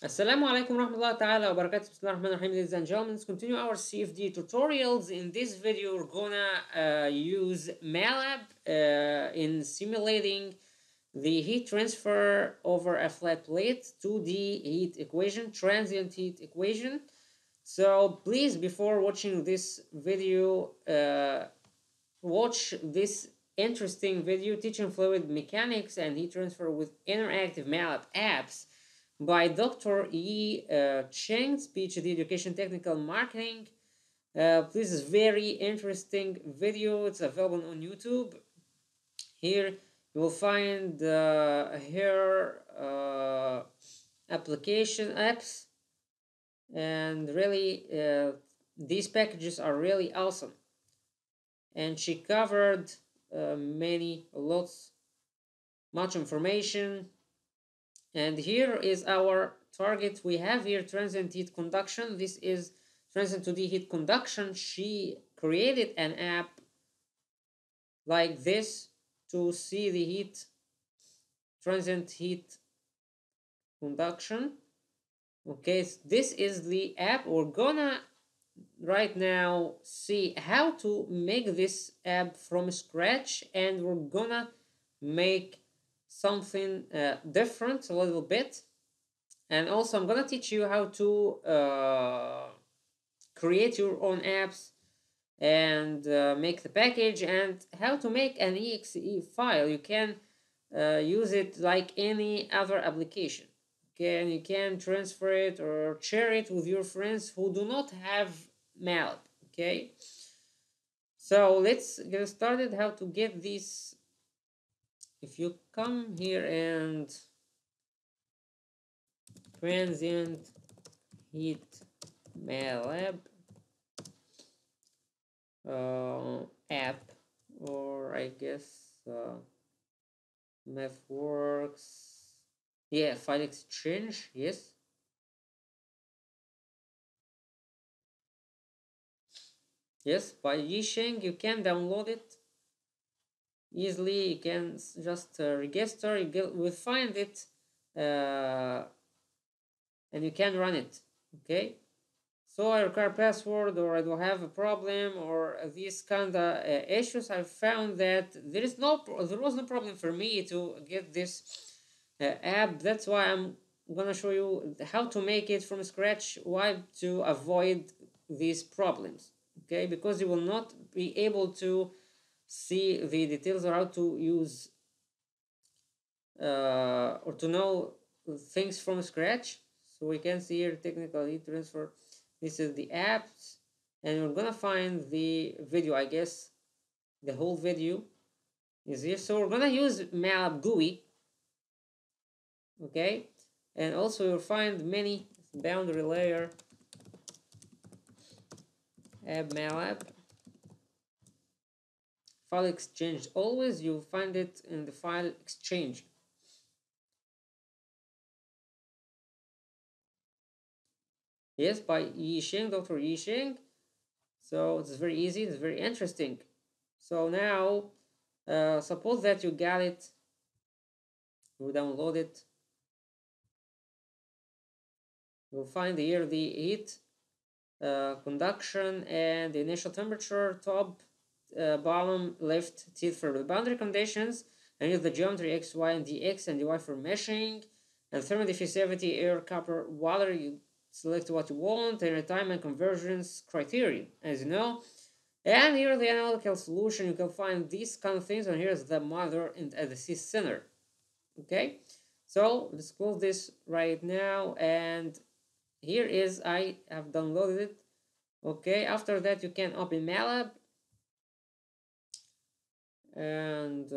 Assalamu alaikum warahmatullahi ta'ala wa barakatuh. Bismillahirrahmanirrahim, ladies and gentlemen. Let's continue our CFD tutorials. In this video, we're gonna use MATLAB in simulating the heat transfer over a flat plate, 2D heat equation, transient heat equation. So please, before watching this video, watch this interesting video teaching fluid mechanics and heat transfer with interactive MATLAB apps by Dr. Yi Cheng's PhD Education Technical Marketing. This is very interesting video. It's available on YouTube. Here you will find her application apps, and really these packages are really awesome. And she covered much information. And here is our target. We have here transient heat conduction. This is transient 2D heat conduction. She created an app like this to see the transient heat conduction. Okay, so this is the app. We're gonna right now see how to make this app from scratch, and we're gonna make something different a little bit. And also I'm gonna teach you how to create your own apps and make the package, and how to make an exe file. You can use it like any other application. Okay, and you can transfer it or share it with your friends who do not have MATLAB. Okay, so let's get started. How to get this? If you come here and transient heat MATLAB app, or I guess MathWorks, yeah, file exchange, yes. Yes, by Yisheng you can download it easily. You can just register, will find it, and you can run it. Okay, so I require password, or I don't have a problem, or these kind of issues. I found that there was no problem for me to get this app. That's why I'm gonna show you how to make it from scratch, why to avoid these problems. Okay, because you will not be able to see the details, or how to use or to know things from scratch. So we can see here technical heat transfer. This is the apps, and we're gonna find the video. I guess the whole video is here. So we're gonna use MATLAB GUI. Okay, and also you'll find many boundary layer app MATLAB file exchange. Always you'll find it in the file exchange. Yes, by Yisheng, Dr. Yisheng. So it's very easy, it's very interesting. So now suppose that you got it, you download it, you'll find here the heat conduction and the initial temperature, top, bottom, left, teeth for the boundary conditions, and use the geometry x, y, and dx and dy for meshing, and thermal diffusivity, air, copper, water. You select what you want, and time and convergence criteria, as you know. And here the analytical solution. You can find these kind of things, and here's the mother and the C center. Okay, so let's close this right now, and here is, I have downloaded it. Okay, after that you can open MATLAB and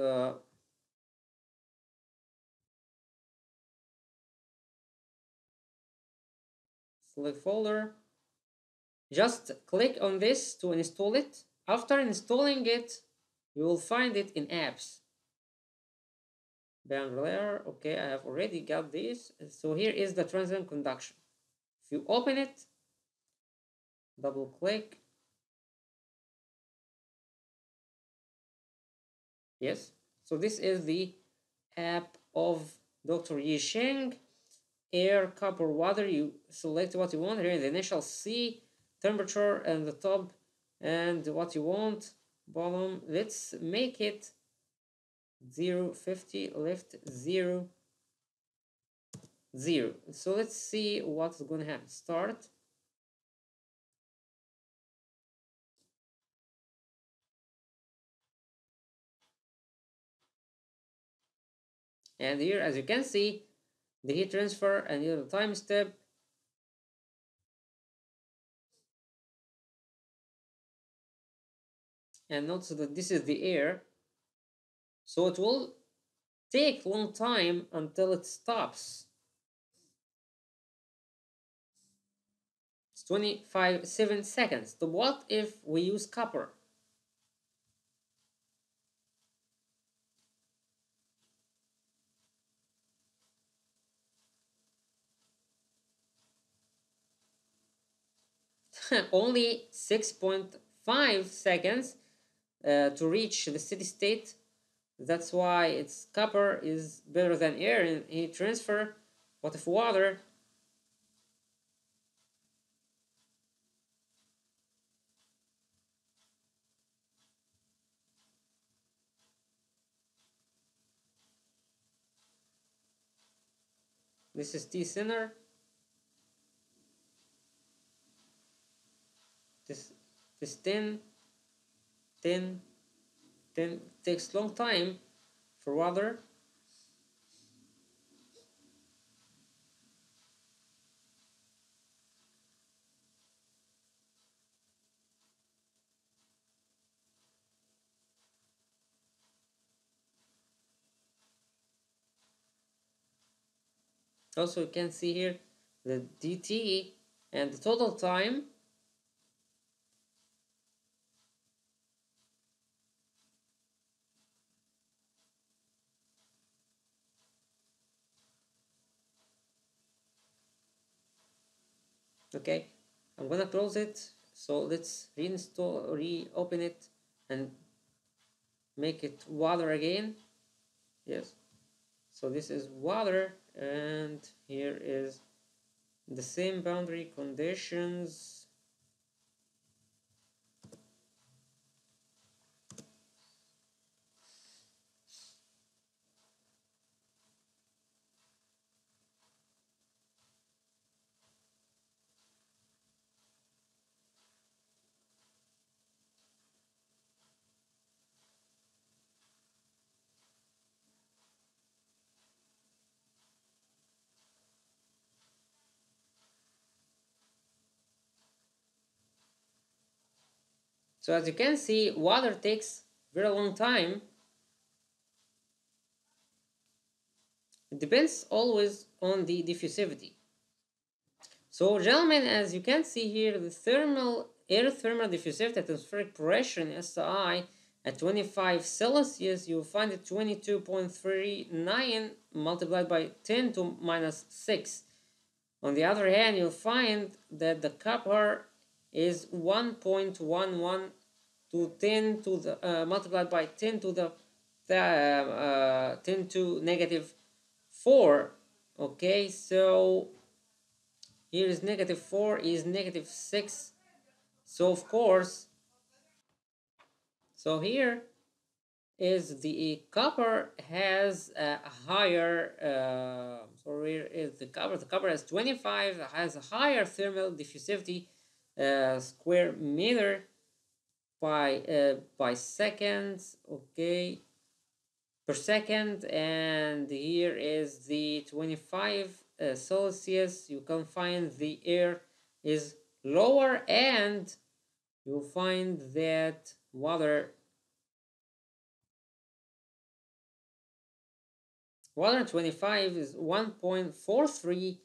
select folder. Just click on this to install it. After installing it, you will find it in apps. Boundary layer. Okay, I have already got this. So here is the transient conduction. If you open it, double click. Yes, so this is the app of Dr. Yisheng. air, copper, water. You select what you want here, the initial C, temperature, and the top, and what you want, bottom. Let's make it 050, left 0, 0. So let's see what's going to happen. Start. And here, as you can see, the heat transfer and here the time step. And notice that this is the air. So it will take a long time until it stops. It's 7 seconds. So what if we use copper? Only 6.5 seconds to reach the steady state. That's why its copper is better than air in heat transfer. What if water? This is T center. This 10, 10, 10 takes long time for water. Also, you can see here the dt and the total time. Okay, I'm gonna close it. So let's reinstall, reopen it, and make it water again. Yes. So this is water, and here is the same boundary conditions. So as you can see, water takes very long time. It depends always on the diffusivity. So gentlemen, as you can see here, the air thermal diffusivity atmospheric pressure in SI at 25 Celsius, you'll find it 22.39 multiplied by 10 to minus 6. On the other hand, you'll find that the copper is 1.11 to 10 to the multiplied by 10 to the 10 to negative 4. Okay, so here is negative 4 is negative 6. So of course, so here is the copper has a higher, so here is the copper has 25, has a higher thermal diffusivity square meter by seconds, okay, per second, and here is the 25 Celsius. You can find the air is lower, and you'll find that water 25 is 1.43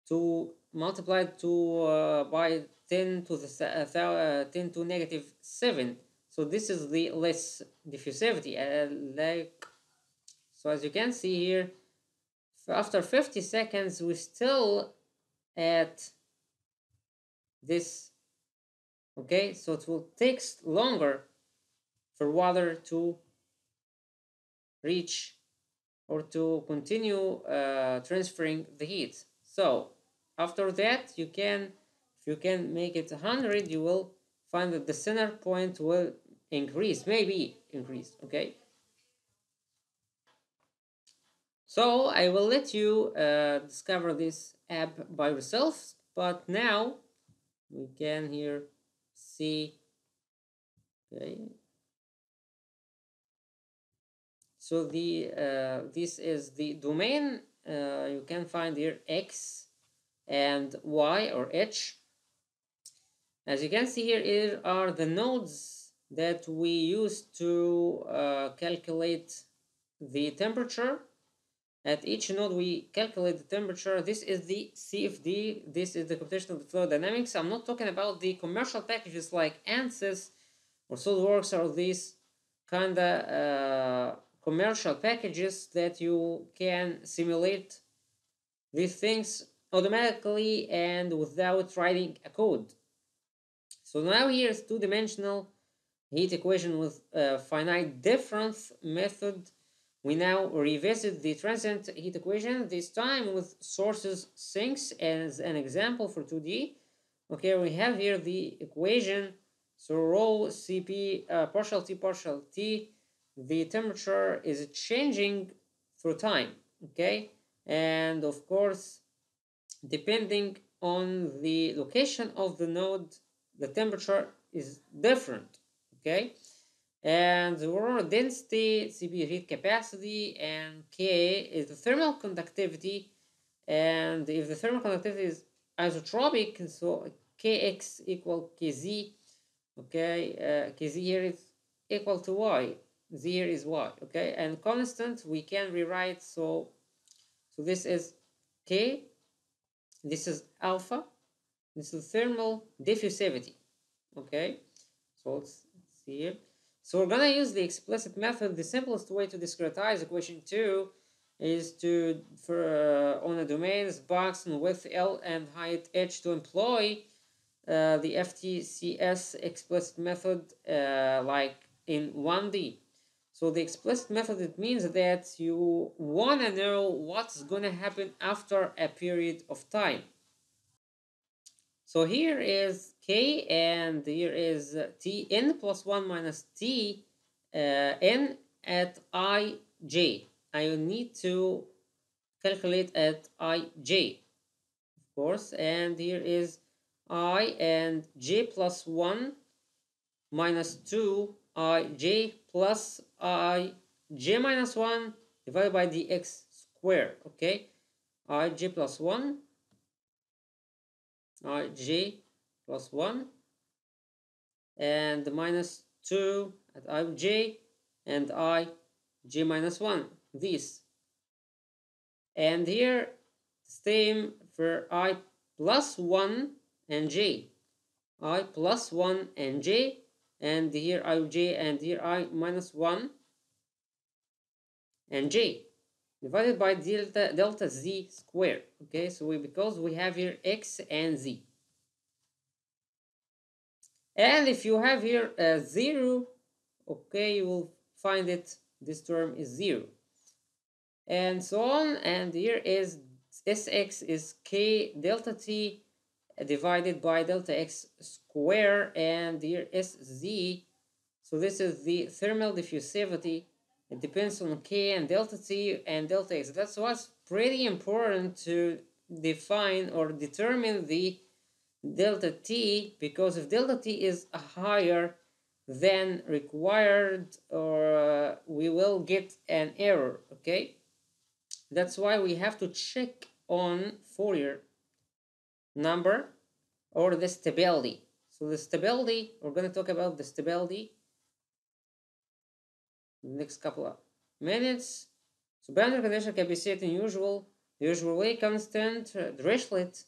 to multiplied to by 10 to the 10 to negative 7. So this is the less diffusivity. So as you can see here, after 50 seconds, we still at this. Okay, so it will take longer for water to reach or to continue transferring the heat. So after that, if you can make it 100, you will find that the center point will increase, maybe increase, okay? So I will let you discover this app by yourself, but now we can here see, okay? So this is the domain. You can find here X and Y or H. As you can see here are the nodes that we use to calculate the temperature. At each node we calculate the temperature. This is the CFD, this is the computational fluid dynamics. I'm not talking about the commercial packages like ANSYS or SolidWorks or these kinda commercial packages that you can simulate these things automatically and without writing a code. So now here's two-dimensional heat equation with a finite difference method. We now revisit the transient heat equation, this time with sources sinks as an example for 2D. Okay, we have here the equation. So rho Cp partial T, the temperature is changing through time, okay? And of course, depending on the location of the node, the temperature is different, okay? And the overall density, Cp heat capacity, and K is the thermal conductivity. And if the thermal conductivity is isotropic, so Kx equal Kz, okay, Kz here is equal to Y, Z here is Y, okay, and constant we can rewrite, so this is K, this is alpha, this is thermal diffusivity, okay, so let's see here. So we're gonna use the explicit method. The simplest way to discretize equation 2 is to, on a domains box and width L and height H, to employ the FTCS explicit method like in 1D. So the explicit method, it means that you wanna know what's gonna happen after a period of time. So here is K and here is Tn plus 1 minus T n at ij. I need to calculate at ij, of course, and here is I and j plus 1 minus 2 ij plus ij minus 1 divided by the x square, okay? Ij plus 1 ij plus 1 and minus 2 at ij and ij minus 1, this. And here same for I plus 1 and j, I plus 1 and j, and here ij and here I minus 1 and j divided by delta z squared, okay? So because we have here x and z. And if you have here a 0, okay, you will find it, this term is 0. And so on, and here is Sx is k delta t divided by delta x square, and here Sz, so this is the thermal diffusivity. It depends on k and delta t and delta x. That's what's pretty important to define or determine the delta t, because if delta t is higher than required, or we will get an error, okay? That's why we have to check on Fourier number or the stability. So the stability, we're going to talk about the stability in the next couple of minutes. So boundary condition can be set in usual way constant Dirichlet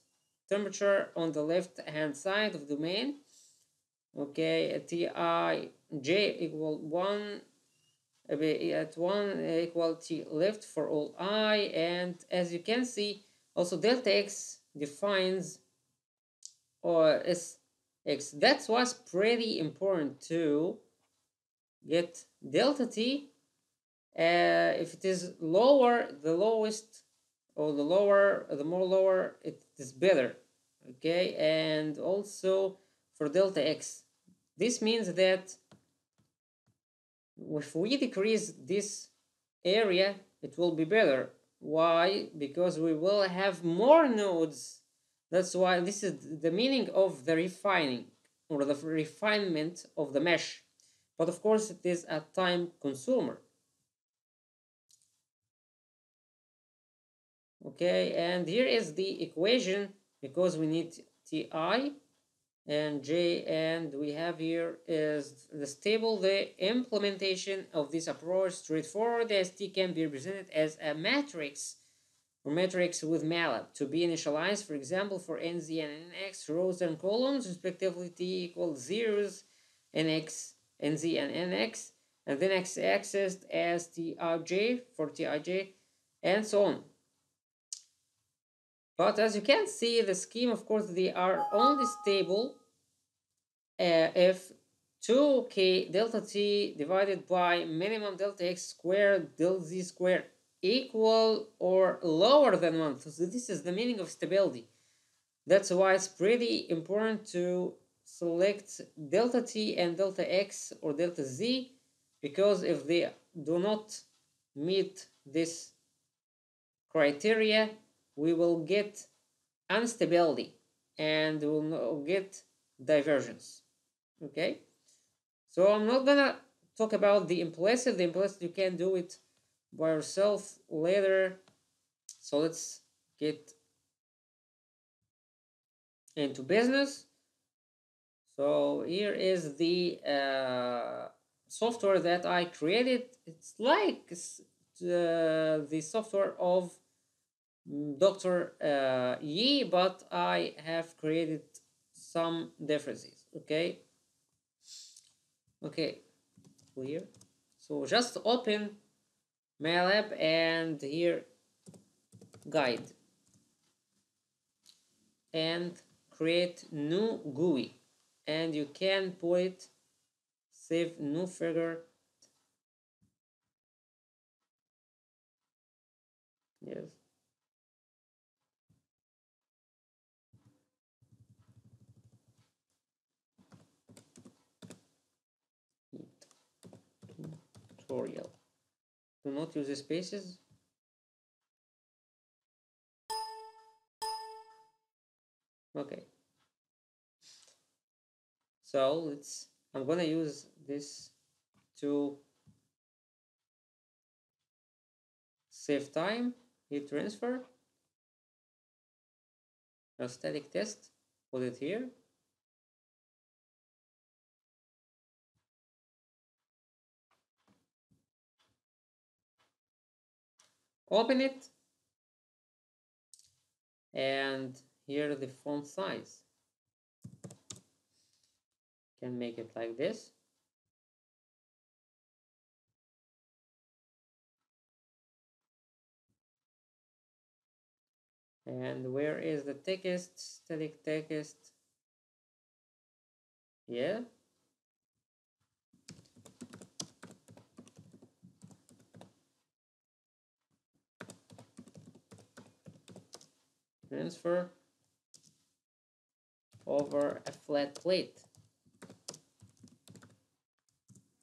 temperature on the left hand side of the domain. Okay, Tij equal 1 at 1 equal T left for all I, and as you can see also delta x defines or Sx. That's what's pretty important to get delta t. If it is lower, the lowest or the more lower it is better. Okay, and also for delta x, this means that if we decrease this area, it will be better. Why? Because we will have more nodes. That's why this is the meaning of the refining or the refinement of the mesh. But of course, it is a time consumer. Okay, and here is the equation because we need Ti and J, and we have here is the stable. The implementation of this approach straightforward as T can be represented as a matrix or matrix with MATLAB to be initialized, for example, for NZ and NX rows and columns, respectively. T equals zeros, NX, NZ and NX, and then X accessed as Tij for Tij, and so on. But as you can see, the scheme, of course, they are only stable if 2k delta t divided by minimum delta x squared delta z squared equal or lower than 1. So this is the meaning of stability. That's why it's pretty important to select delta t and delta x or delta z, because if they do not meet this criteria, we will get instability and we will get divergence. Okay, so I'm not gonna talk about the implicit. The implicit, you can do it by yourself later. So let's get into business. So here is the software that I created. It's like the software of Dr. Yi, but I have created some differences. Okay, clear. So just open MATLAB and here guide and create new GUI, and you can put it save new figure. Yes, tutorial. Do not use the spaces. Okay, so let's I'm gonna use this to save time. Heat transfer, a static test, put it here. Open it, and here the font size. Can make it like this. And where is the text? Static text. Yeah. Transfer over a flat plate.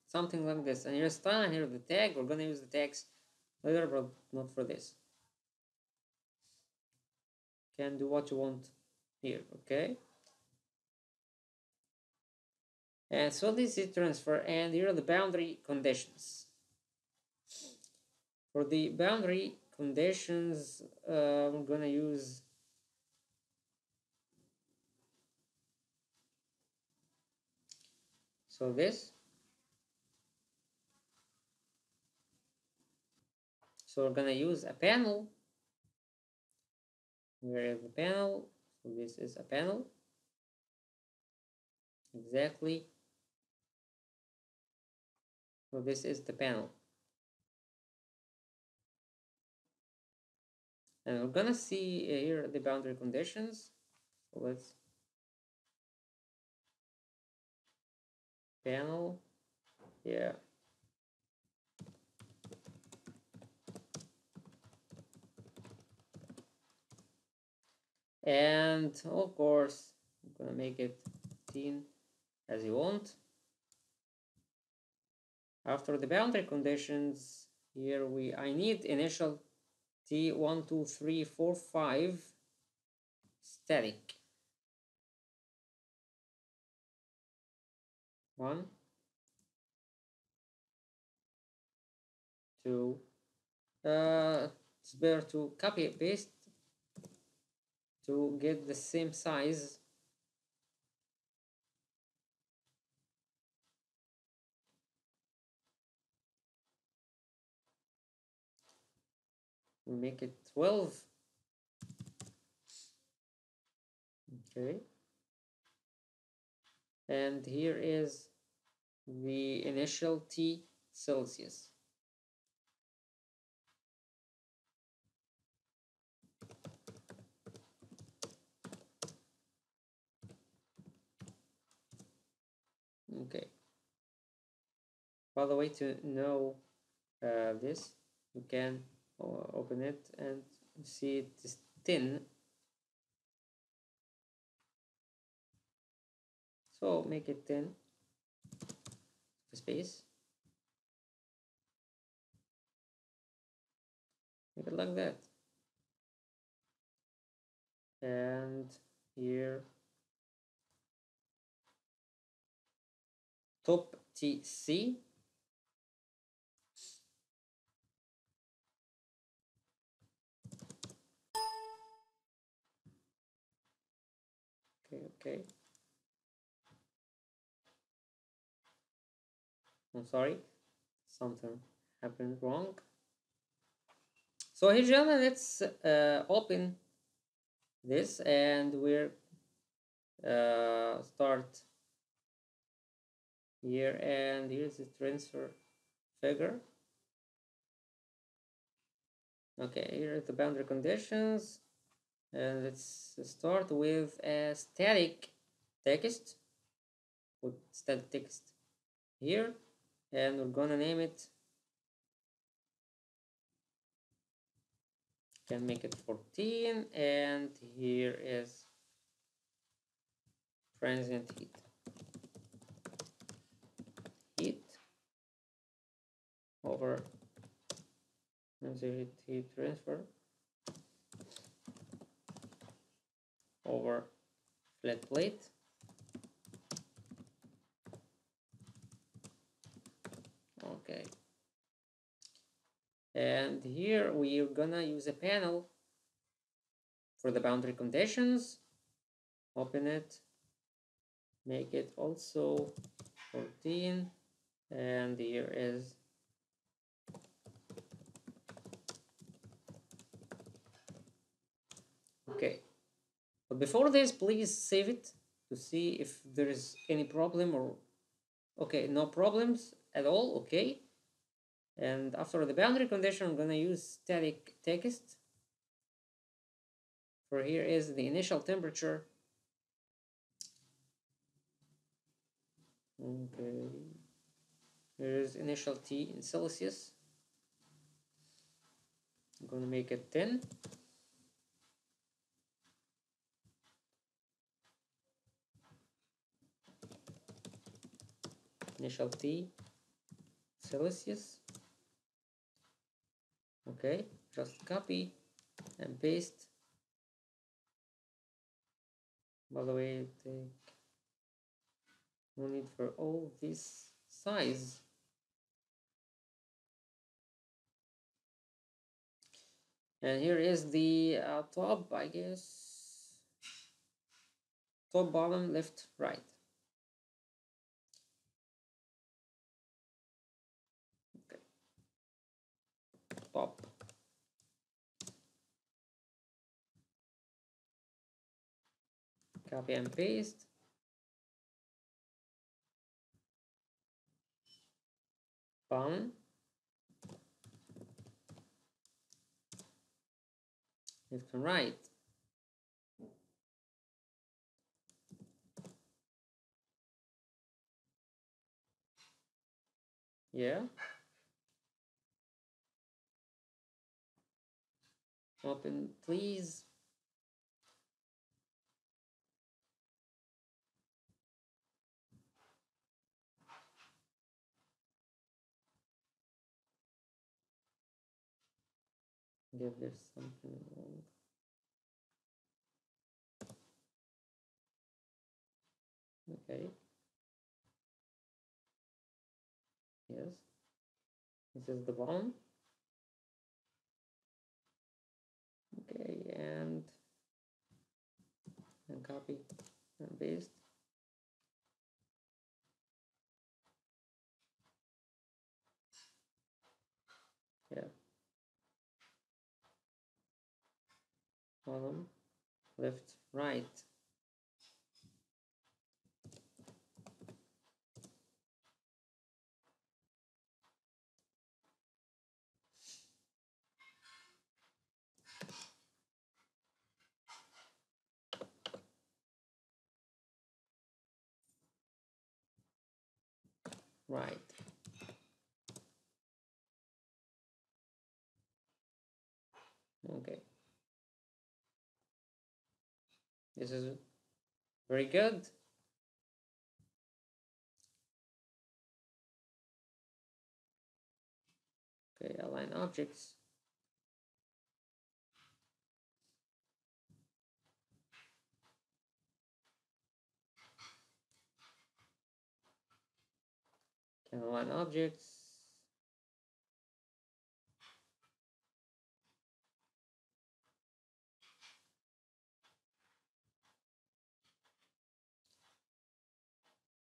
Something like this. And here's style, and here's the tag. We're gonna use the tags later, but not for this. Can do what you want here, okay? And so this is transfer, and here are the boundary conditions. For the boundary conditions, I'm gonna use this. So we're gonna use a panel. Where is the panel? So this is a panel. Exactly. So this is the panel. And we're gonna see here the boundary conditions. So let's panel. Yeah. And of course I'm gonna make it 15 as you want. After the boundary conditions, here I need initial t1 2 3 4 5 static. 1 2 it's better to copy and paste to get the same size. We make it 12. Okay, and here is the initial T Celsius. Okay, by the way, to know this, you can open it and see it is 10. So make it 10 space. Make it like that. And here top TC. Okay. I'm sorry, something happened wrong. So here, gentlemen, let's open this and we're start here, and here's the transfer figure. Okay, here are the boundary conditions, and let's start with a static text. Put static text here, and we're gonna name it, can make it 14, and here is transient heat over transient heat transfer over flat plate. Okay, and here we're gonna use a panel for the boundary conditions. Open it, make it also 14, and here is okay. But before this, please save it to see if there is any problem, or okay, no problems at all. Okay, and after the boundary condition, I'm gonna use static text. For here is the initial temperature. Okay, here is initial T in Celsius. I'm gonna make it 10. Initial T Celsius. Okay, just copy and paste. By the way, take no need for all this size. And here is the top, I guess. Top, bottom, left, right. Okay. Top. Copy and paste. Bottom. Left and right. Yeah. Open, please. Give this something wrong. Okay. Yes. This is the bottom. Okay, and copy and paste. Yeah. Bottom, left, right. Right. Okay. This is very good. Okay, align objects. Can align objects.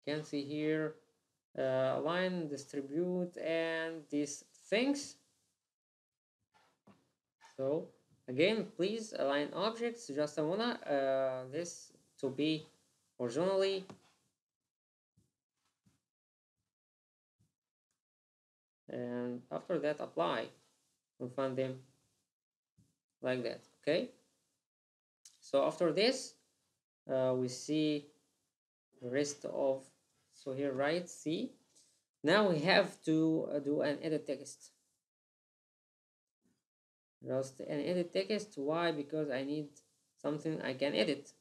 Can see here align, distribute, and these things. So again, please align objects. Just I wanna this to be horizontally, and after that apply. We'll find them like that. Okay. So after this, we see the rest of. So here, right? See. Now we have to do an edit text. Just an edit text. Why? Because I need something I can edit. So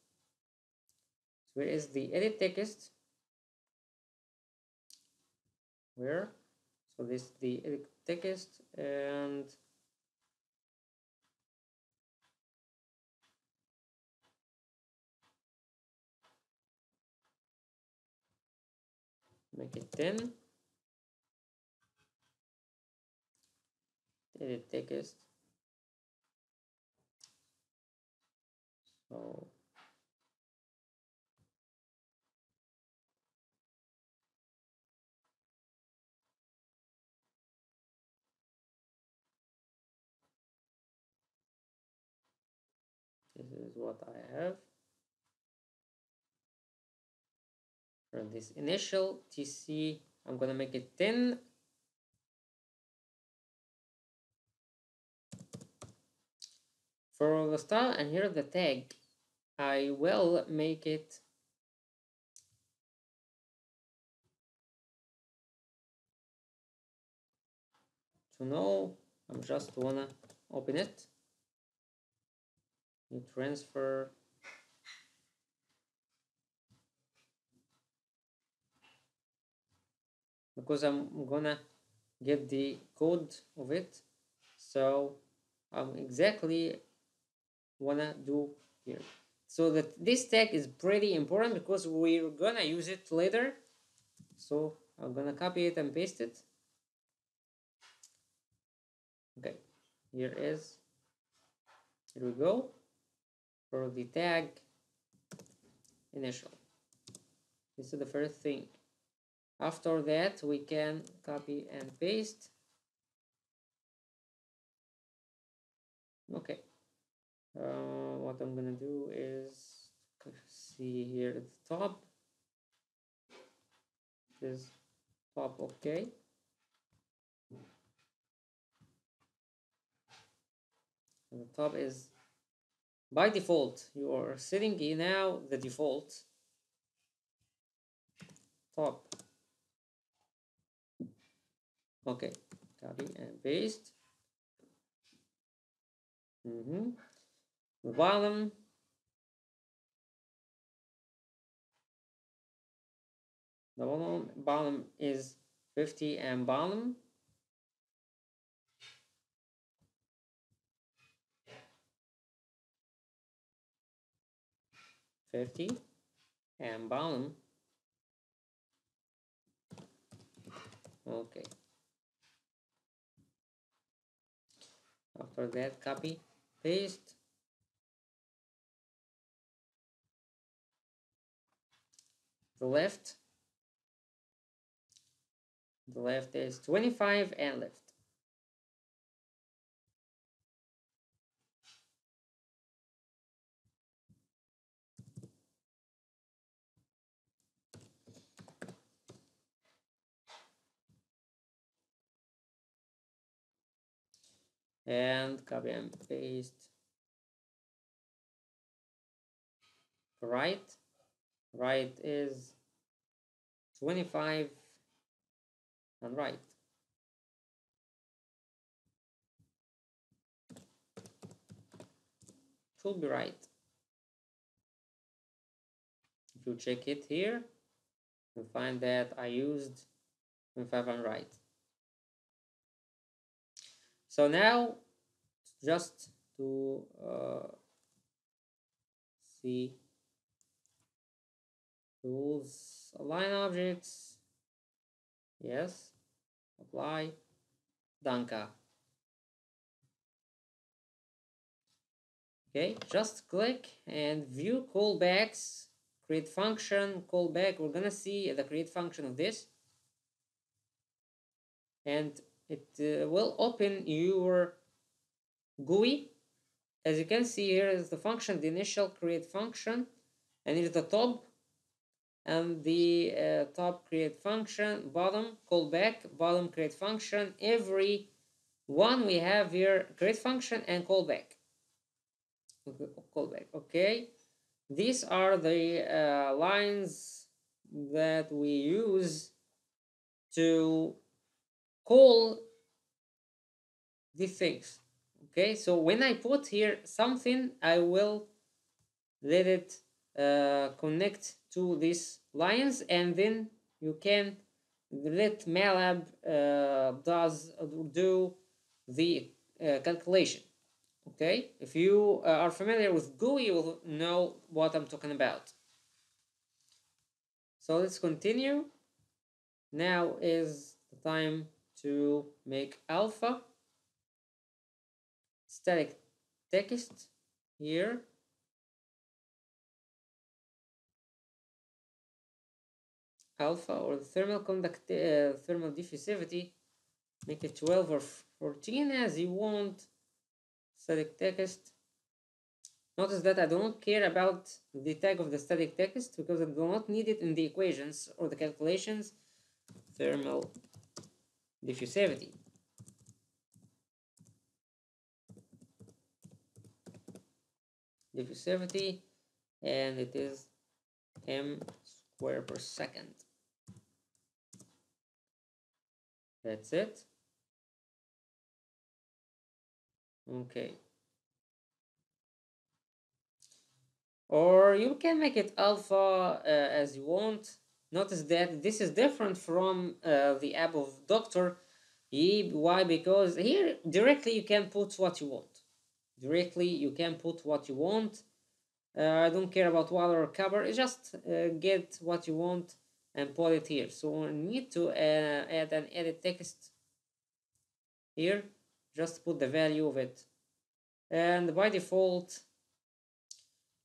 where is the edit text? Where? So this is the edit text, and make it 10. Edit text. So this is what I have for this initial TC. I'm gonna make it 10. For the style, and here the tag, I will make it to know. I'm just wanna open it. You transfer. Because I'm gonna get the code of it, so I'm exactly wanna do here. So that this tag is pretty important because we're gonna use it later. So I'm gonna copy it and paste it. Okay, here we go for the tag initial. This is the first thing. After that, we can copy and paste. Okay. What I'm gonna do is see here at the top. This top, okay. And the top is by default. You are setting now the default top. Okay, copy and paste. The bottom. The bottom is 50 and bottom. 50 and bottom. Okay. After that, copy, paste. The left is 25 and left. And copy and paste right. Right is 25 and right. Should be right. If you check it here, you'll find that I used 25 and right. So now, just to see tools, align objects, yes, apply, Danka. Okay, just click and view callbacks, create function, callback. We're gonna see the create function of this, and it will open your GUI. As you can see, here is the function, the initial create function, and here's the top, and the top create function, bottom callback, bottom create function. Every one we have here create function and callback. Okay, these are the lines that we use to call these things. Okay, so when I put here something, I will let it connect to these lines, and then you can let MATLAB do the calculation. Okay, if you are familiar with GUI, you will know what I'm talking about. So let's continue. Now is the time to make alpha static text here. Alpha, or the thermal diffusivity, make it 12 or 14 as you want. Static text. Notice that I do not care about the tag of the static text because I do not need it in the equations or the calculations. Thermal diffusivity. Diffusivity, and it is m square per second. That's it. Okay. Or you can make it alpha as you want. Notice that this is different from the app of Doctor. Why? Because here directly you can put what you want. Directly you can put what you want. I don't care about water or cover. Just get what you want and put it here. So we need to add an edit text here. Just put the value of it. And by default,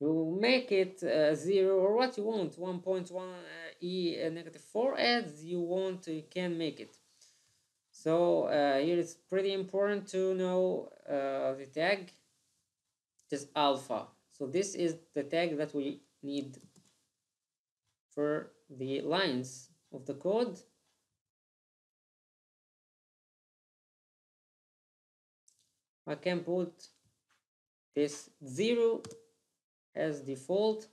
you make it 0 or what you want, 1.1 e negative 4 as you want, you can make it. So here it's pretty important to know the tag is alpha. So this is the tag that we need for the lines of the code. I can put this 0 as default,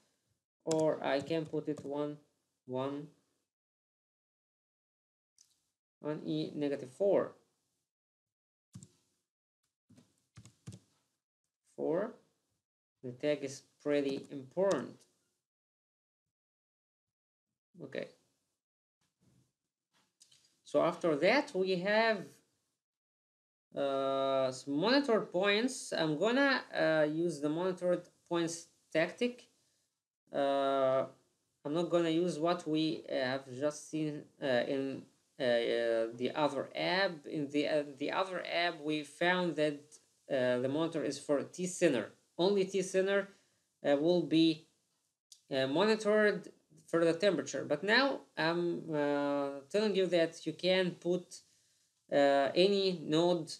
or I can put it 1 e negative 4. The tag is pretty important. Okay. So after that we have some monitored points. I'm gonna use the monitored points tactic I'm not gonna use what we have just seen in the other app. In the other app, we found that the monitor is for T center. Only T center will be monitored for the temperature. But now I'm telling you that you can put any node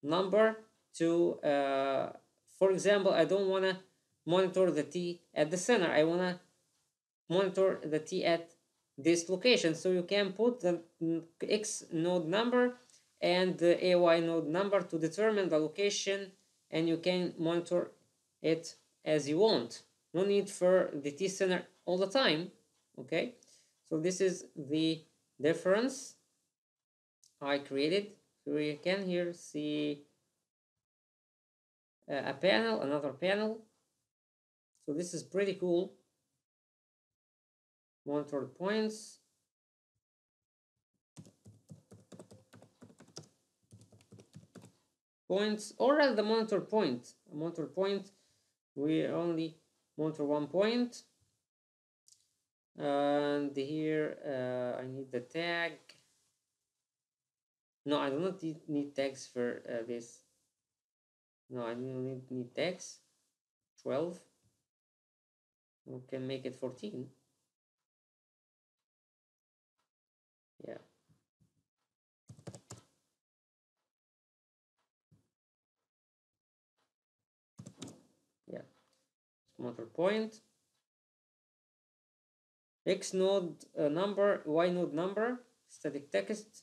number to, for example, I don't want to monitor the T at the center. I want to monitor the T at this location. So you can put the X node number and the AY node number to determine the location, and you can monitor it as you want. No need for the T center all the time. Okay, so this is the difference I created. So you can here see a panel, another panel. So this is pretty cool. Monitor points. Points, or at the monitor point. A monitor point, we only monitor one point. And here I need the tag. No, I do not need tags for this. No, I don't need tags. 12. We can make it 14. Yeah. Yeah. Monitor point. X node number, Y node number, static text.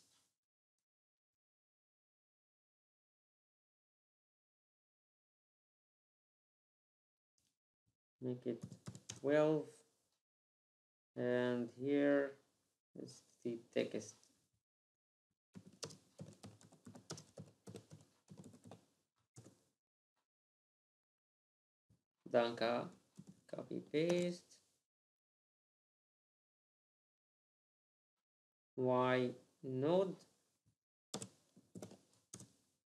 Make it 12. And here is the text. Danka, copy paste. Y node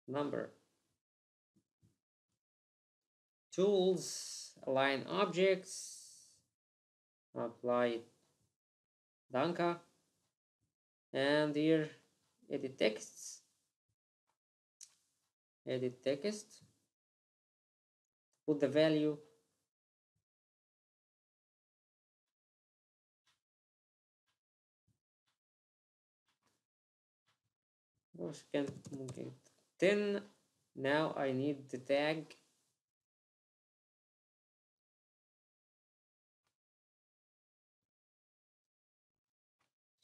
number. Tools, align objects, apply Danka, and here edit texts, edit text, put the value can okay. 10. Now I need the tag.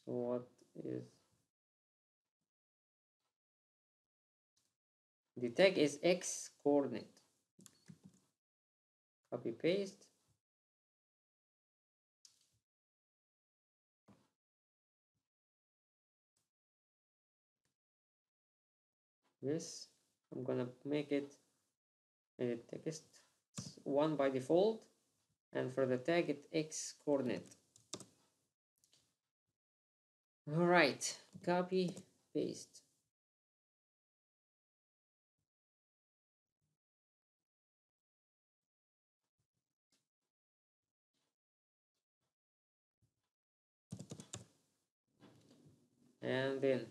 So what is the tag is X coordinate. Copy paste. This I'm gonna make it edit text 1 by default, and for the tag it X coordinate. All right, copy paste. And then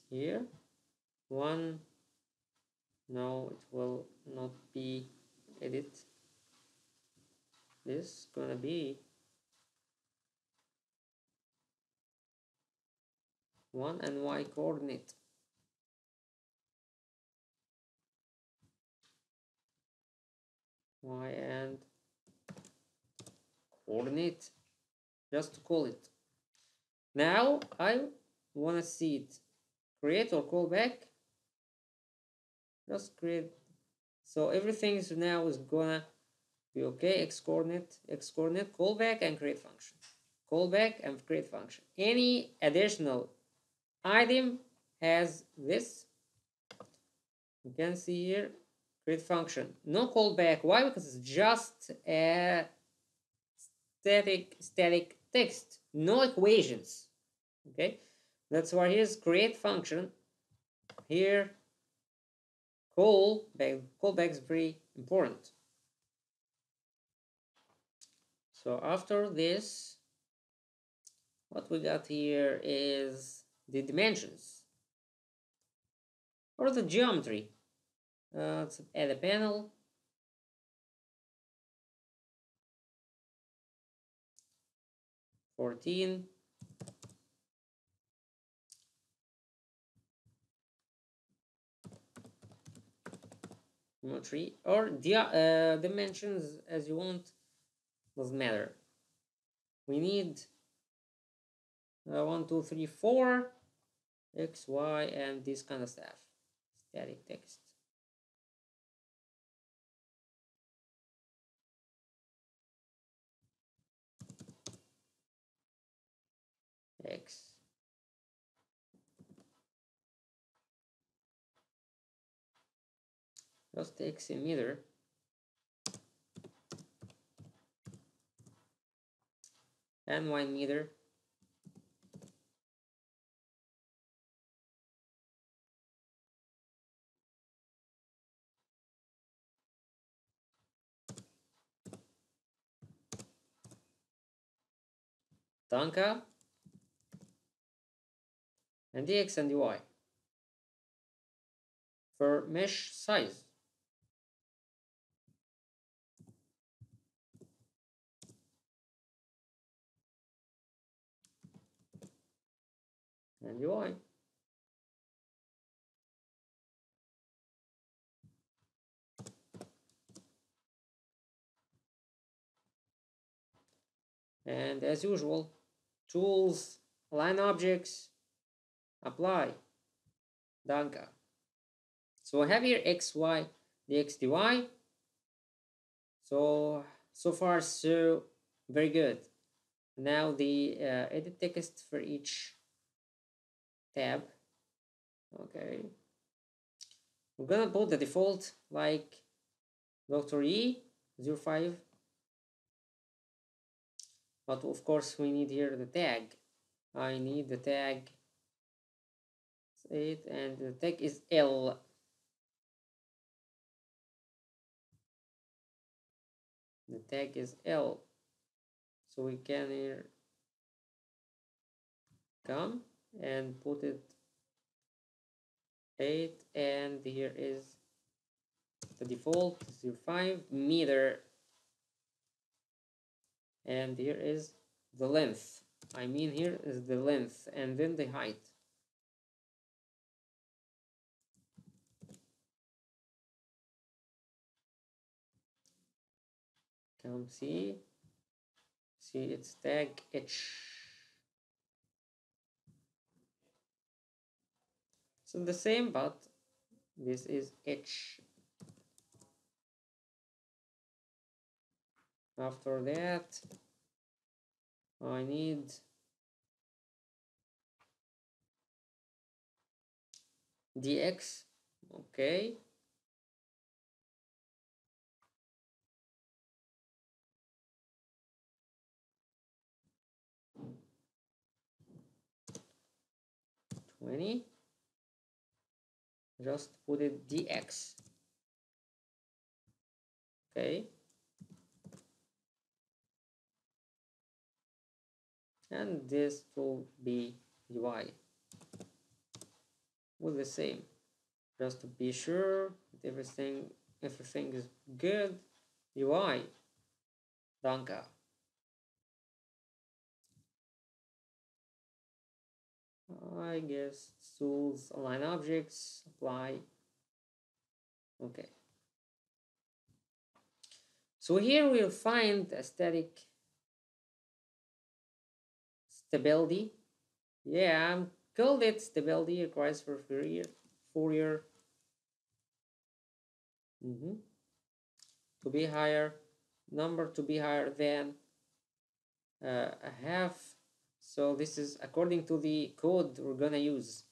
here 1. No, it will not be edit. This is gonna be 1 and Y coordinate. Y and coordinate, just to call it. Now I want to see it create or call back. Just create. So everything is now is gonna be okay. X coordinate, call back and create function. Call back and create function. Any additional item has this. You can see here, create function. No callback. Why? Because it's just a static text. No equations. Okay, that's why here's create function. Here, callback is very important. So after this, what we got here is the dimensions or the geometry. Let's add a panel. (14) geometry or dimensions as you want, doesn't matter. We need 1, 2, 3, 4 x, y, and this kind of stuff. Static text. X. Just x in meter. And 1 meter. Tanka. And dx and dy. For mesh size. And dy. And as usual, tools, align objects, apply, Danka. So I have here x, y, dx, dy. So far, so very good. Now the edit text for each tab. Okay. We're gonna put the default like Dr. E 05. But of course we need here the tag. I need the tag 8 and the tag is L. The tag is L. So we can here come and put it 8 and here is the default 05 meter and here is the length. I mean here is the length and then the height. Come see it's tag H. So the same, but this is H. After that I need dx. Okay. Just put it dx. Okay. And this will be ui with the same, just to be sure that everything is good. Ui Danka. I guess tools, align objects, apply. Okay. So here we'll find a static stability. Yeah, I'm called it stability requires for Fourier to be higher, number to be higher than a half. So this is according to the code we're gonna use.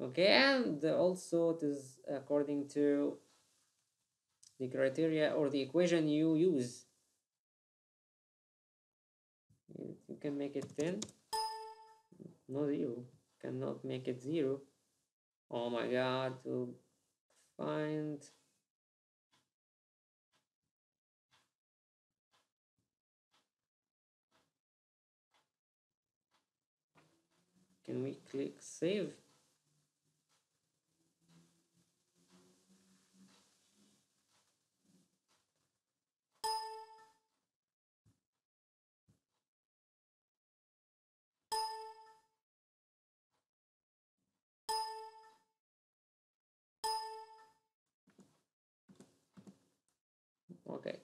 Okay, and also it is according to the criteria or the equation you use. You can make it 10. No, 0. Cannot make it 0. Oh my god, to find Can we click save? Okay,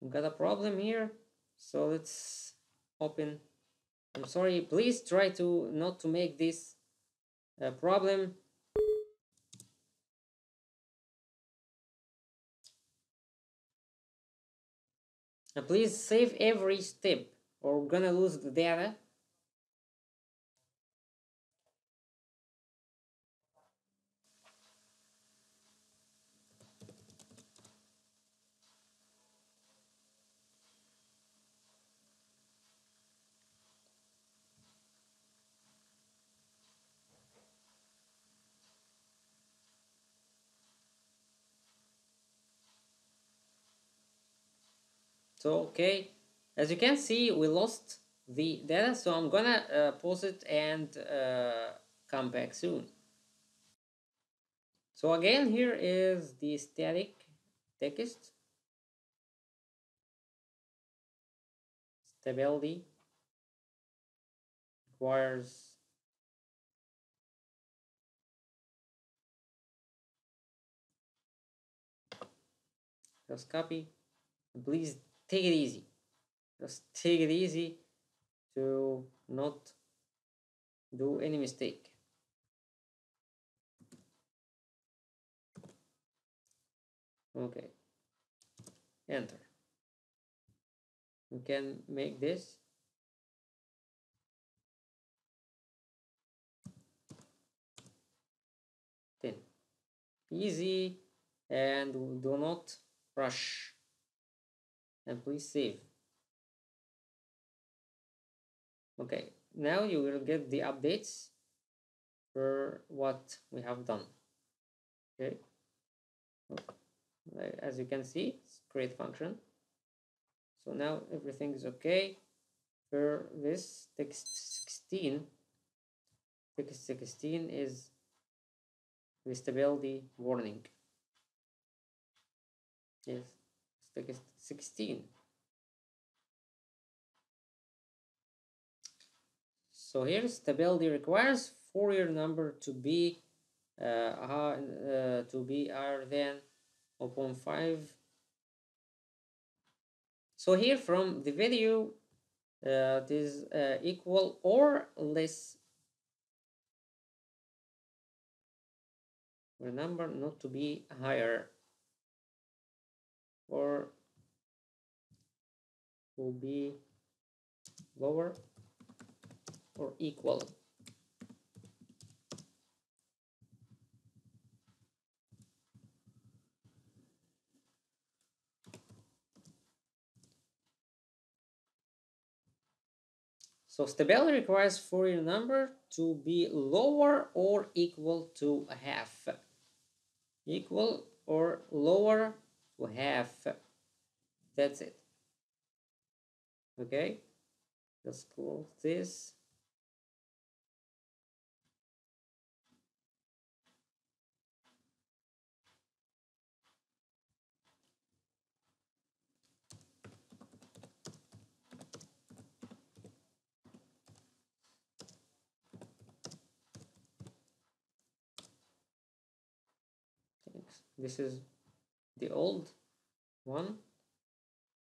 we've got a problem here, so let's open. I'm sorry, please try to not to make this a problem. And please save every step or we're gonna lose the data. So, okay, as you can see, we lost the data, so I'm gonna pause it and come back soon. So again, here is the static text, stability requires, just copy, and please take it easy. Just take it easy to not do any mistake. Okay, enter. We can make this thin, easy, and do not rush. And please save. Okay, now you will get the updates for what we have done. Okay, as you can see, it's create function. So now everything is okay for this text 16. Text 16 is the stability warning. Yes, text 16. So here stability requires Fourier number to be higher than 0.5. So here from the video, it is equal or less. Remember not to be higher or will be lower or equal. So stability requires Fourier number to be lower or equal to a half. Equal or lower to half. That's it. Okay, let's close this. This is the old one.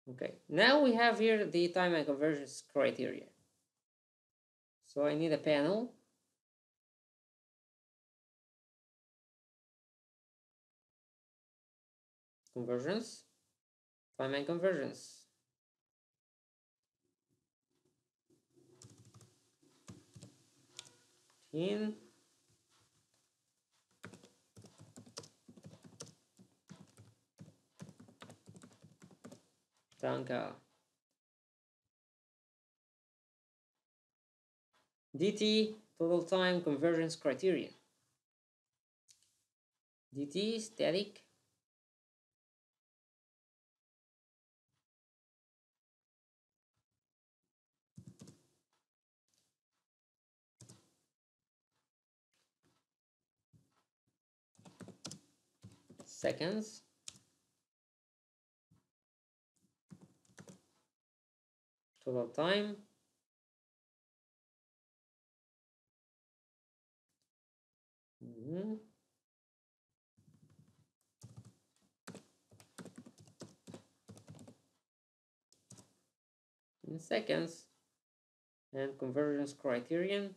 Okay, now we have here the time and convergence criteria. So I need a panel. Convergence, time and convergence. In Danke. DT, total time convergence criterion. DT, static. seconds. Total time. In seconds. And convergence criterion.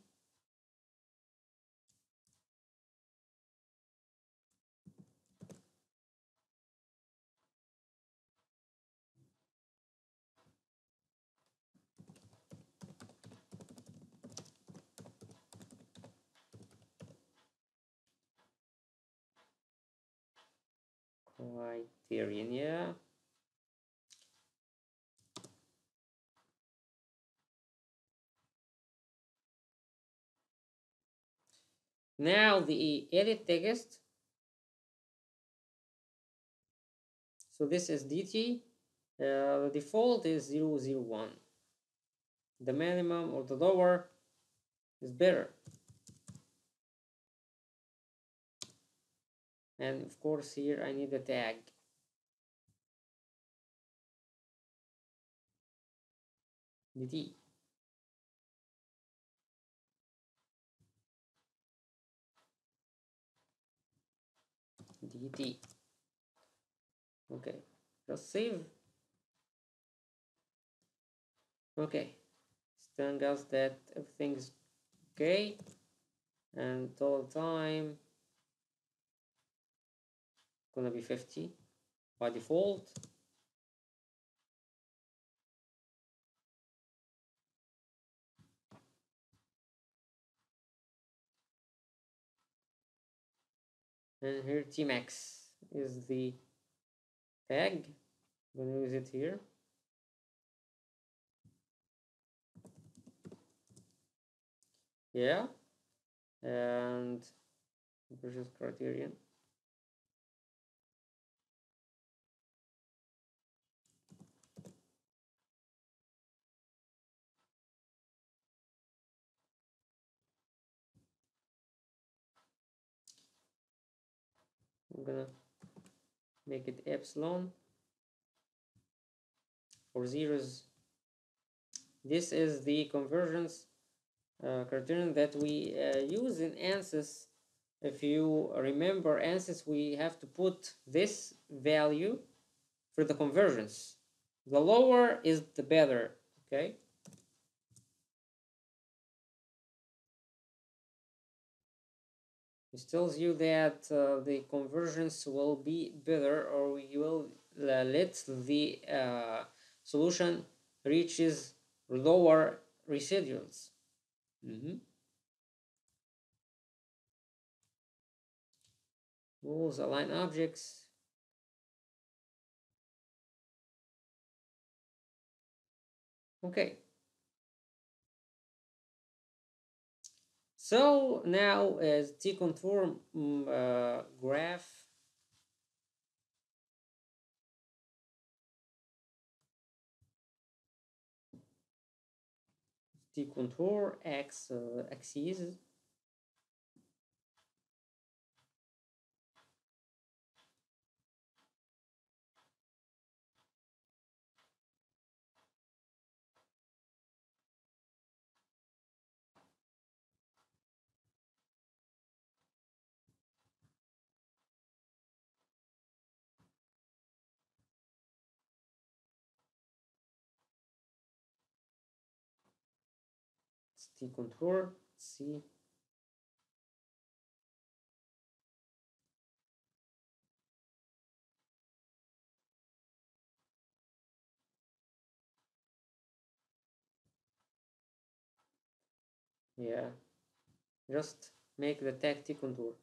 Criterion, yeah. Now the edit text. So this is dt. The default is 001. The minimum or the lower is better. And of course here I need a tag. dt. dt. Okay, just save. Okay, it's telling us that everything is okay, and total time gonna be 50 by default. And here tmax is the tag. I'm gonna use it here. Yeah, and convergence criterion. I'm gonna make it epsilon. For zeros, this is the convergence criterion that we use in ANSYS. If you remember ANSYS, we have to put this value for the convergence. The lower is the better, okay? It tells you that the convergence will be better, or we will let the solution reaches lower residuals. Rules, align objects. Okay. So now as T-contour graph. T-contour axes. T-contour, see. Yeah, just make the tag T-contour.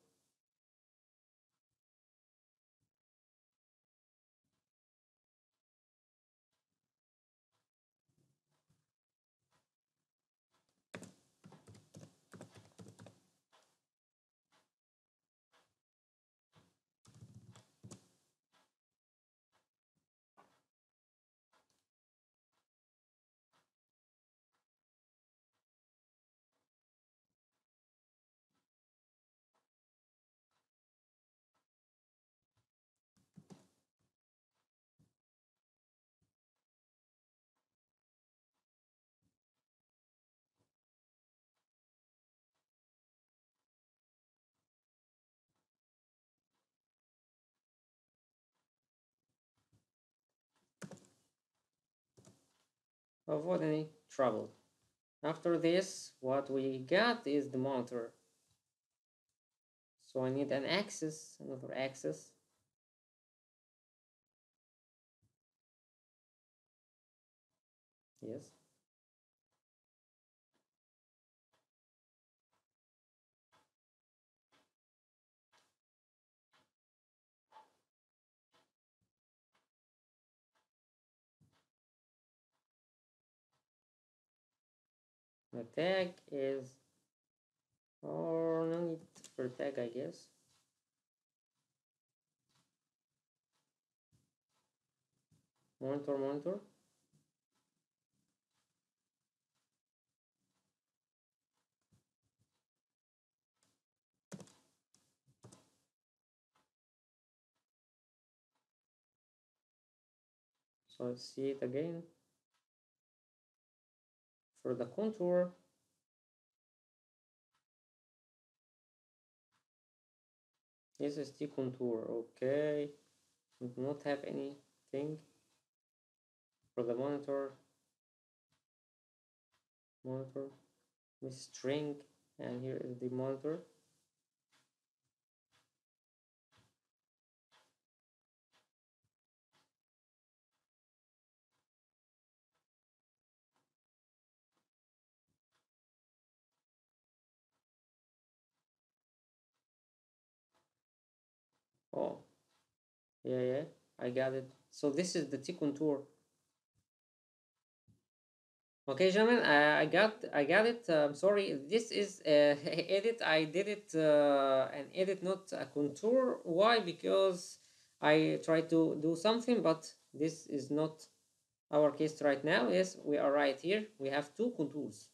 avoid any trouble. After this, what we got is the monitor. So I need an axis, another axis. Yes. The tag is, or no need for tag, I guess. Monitor. So let's see it again. For the contour, this is the contour. Okay, we do not have anything for the monitor. With string, and here is the monitor. Oh, yeah, I got it. So this is the T contour. Okay, gentlemen, I got it. Sorry, this is edit. I did it an edit, not a contour. Why? Because I tried to do something, but this is not our case right now. Yes, we are right here. We have two contours,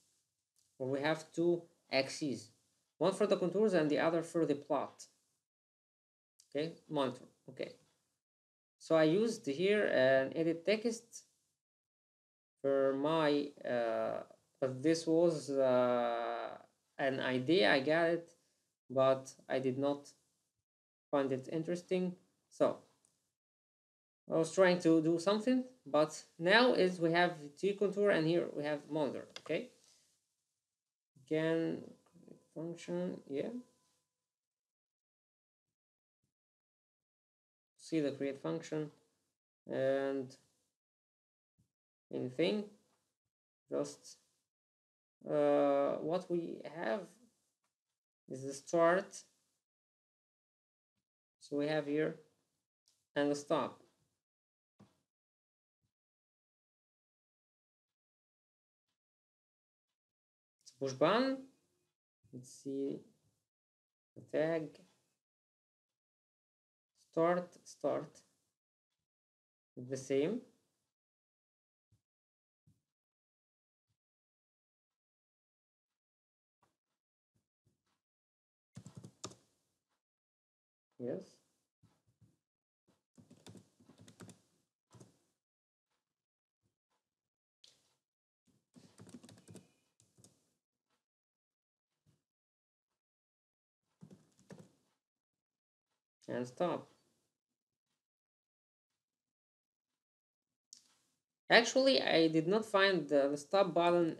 or we have two axes, one for the contours and the other for the plot. Okay, monitor. Okay, so I used here an edit text for my but this was an idea. I got it, but I did not find it interesting, so I was trying to do something. But now is we have T contour, and here we have monitor. Okay, again, function, yeah, see the create function, and anything, just what we have is the start. So we have here and the stop. It's push button. Let's see the tag. Start the same. Yes. And stop. Actually, I did not find the stop button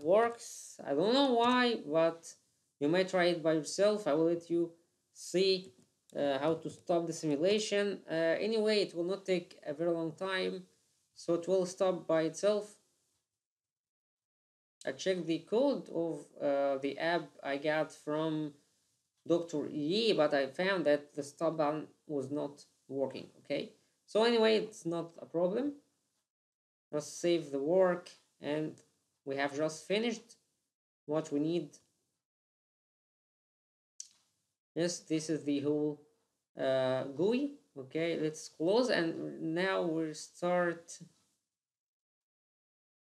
works. I don't know why, but you might try it by yourself. I will let you see how to stop the simulation. Anyway, it will not take a very long time, so it will stop by itself. I checked the code of the app I got from Dr. Yi, but I found that the stop button was not working. Okay, so anyway, it's not a problem. Let's save the work, and we have just finished what we need. Yes, this is the whole GUI. Okay, let's close, and now we'll start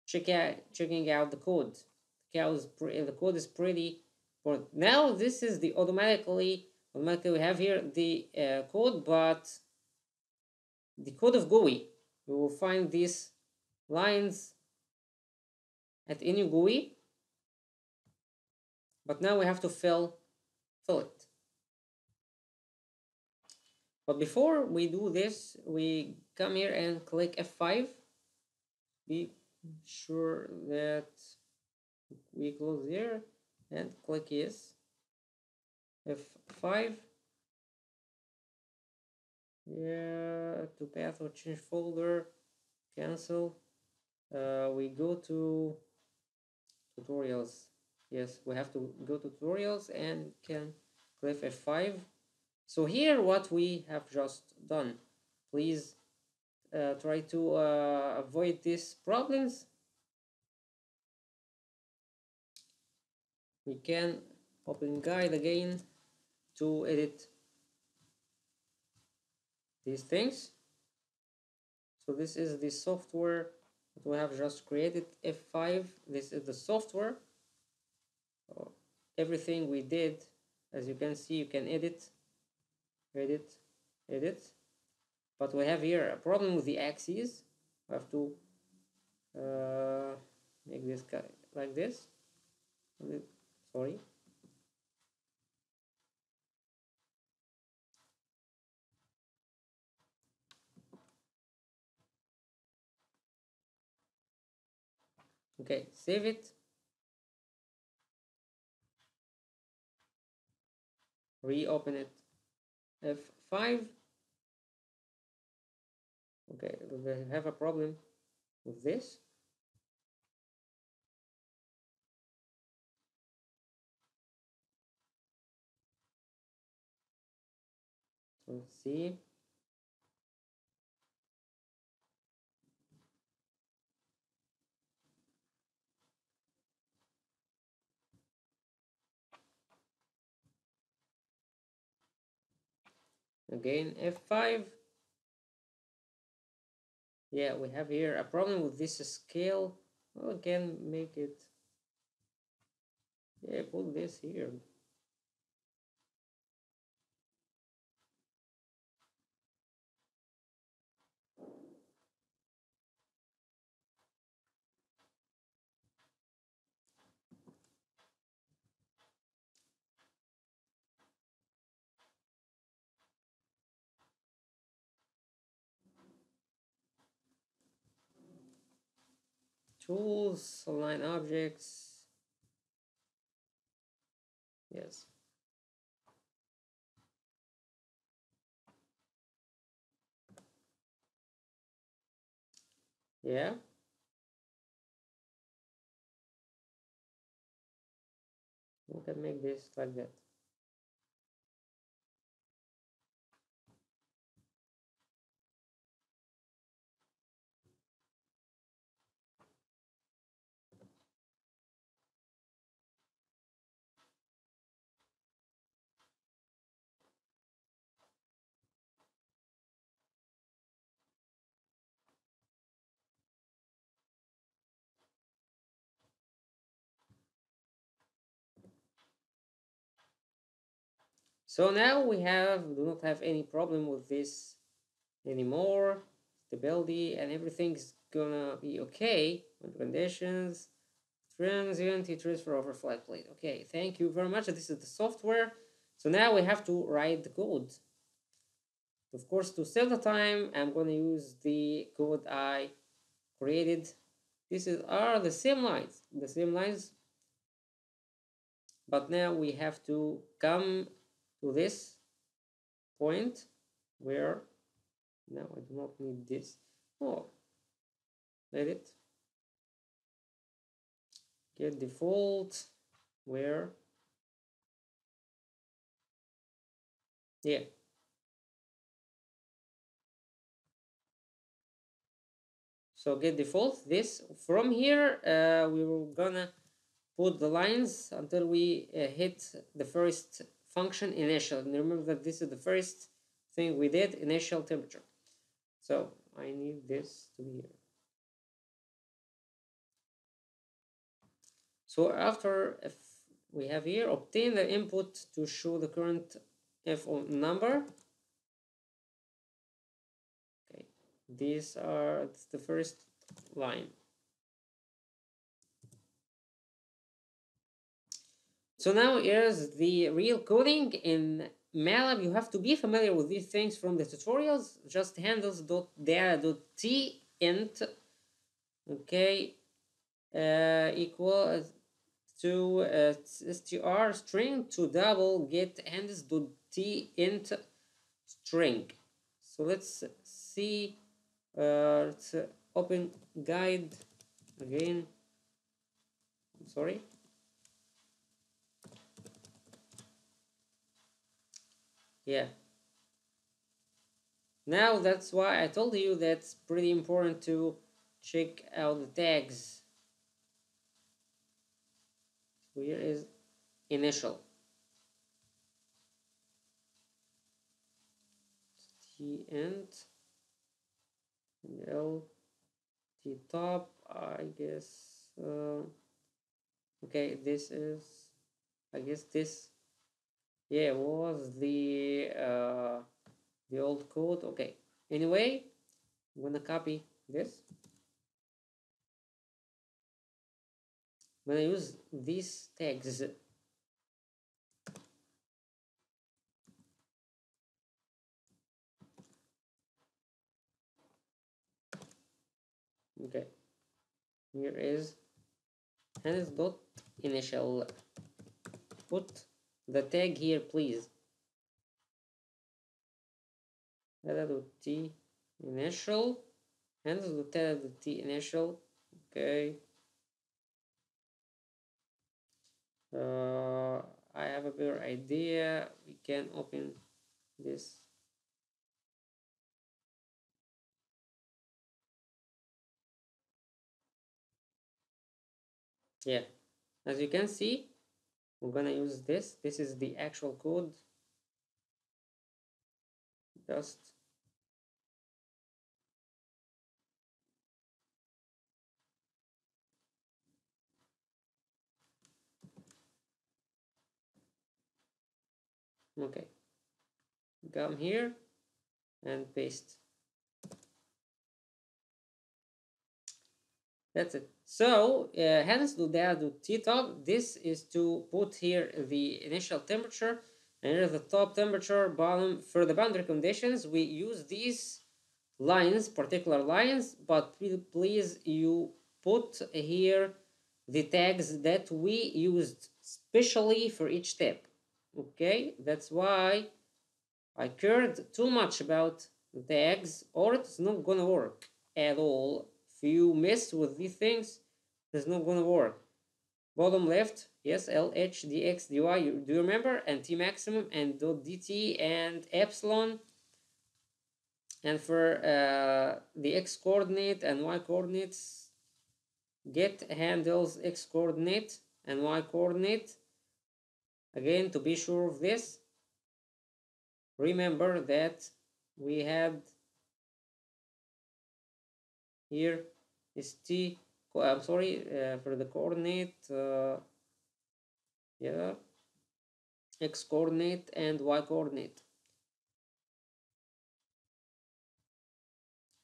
checking out the code. The code is pretty important. Now this is the automatically we have here the code, but the code of GUI. We will find these lines at any GUI, but now we have to fill it. But before we do this, we come here and click F5. sure that we close here and click yes. F5. Yeah, to path or change folder, cancel. We go to tutorials. Yes, we have to go to tutorials and can click F5. So here what we have just done. Please try to avoid these problems. We can open guide again to edit these things. So this is the software that we have just created, F5. This is the software. So everything we did, as you can see, you can edit, edit, edit. But we have here a problem with the axes. We have to make this like this. Sorry. Okay, save it. Reopen it. F5. Okay, we have a problem with this. So let's see. Again, F5. Yeah, we have here a problem with this scale. Well, we can make it. Yeah, put this here. Tools, align objects. Yes. Yeah. We can make this like that. So now we do not have any problem with this anymore. Stability and everything's gonna be okay. When conditions, transient heat transfer over flat plate. Okay, thank you very much. This is the software. So now we have to write the code. Of course, to save the time, I'm gonna use the code I created. Are the same lines, but now we have to come to this point where now I do not need this. Oh, let it get default where, yeah. So get default this from here. We were gonna put the lines until we hit the first function initial. And remember that this is the first thing we did, initial temperature. So I need this to be here. So after, if we have here, obtain the input to show the current FO number. Okay, these are the first line. So now here's the real coding in MATLAB. You have to be familiar with these things from the tutorials. Just handles.data.t int okay, equal to str string to double get hands dot t int string. So let's see. Let's open guide again. I'm sorry. Yeah. Now that's why I told you that's pretty important to check out the tags. Here is initial. T int L T top. I guess. Okay, this is. I guess this. Yeah, was the old code. Okay. Anyway, I'm gonna copy this. I'm gonna use these tags. Okay. Here is hands dot initial. Put the tag here, please. Data dot t initial. Hands dot data dot t initial. Okay. I have a better idea. We can open this. Yeah, as you can see, we're gonna use this. This is the actual code. Just okay. Come here and paste. That's it. So hence do that do t-top. This is to put here the initial temperature, and here the top temperature, bottom. For the boundary conditions, we use these lines, particular lines, but please you put here the tags that we used specially for each step. Okay, that's why I cared too much about the tags, or it's not gonna work at all. If you mess with these things, it's not gonna work. Bottom left, yes, LH, DX, DY, do you remember? And T maximum and dot DT and epsilon. And for the X coordinate and Y coordinates, get handles X coordinate and Y coordinate. Again, to be sure of this, remember that we had here is T, I'm sorry, for the coordinate, yeah, X coordinate and Y coordinate.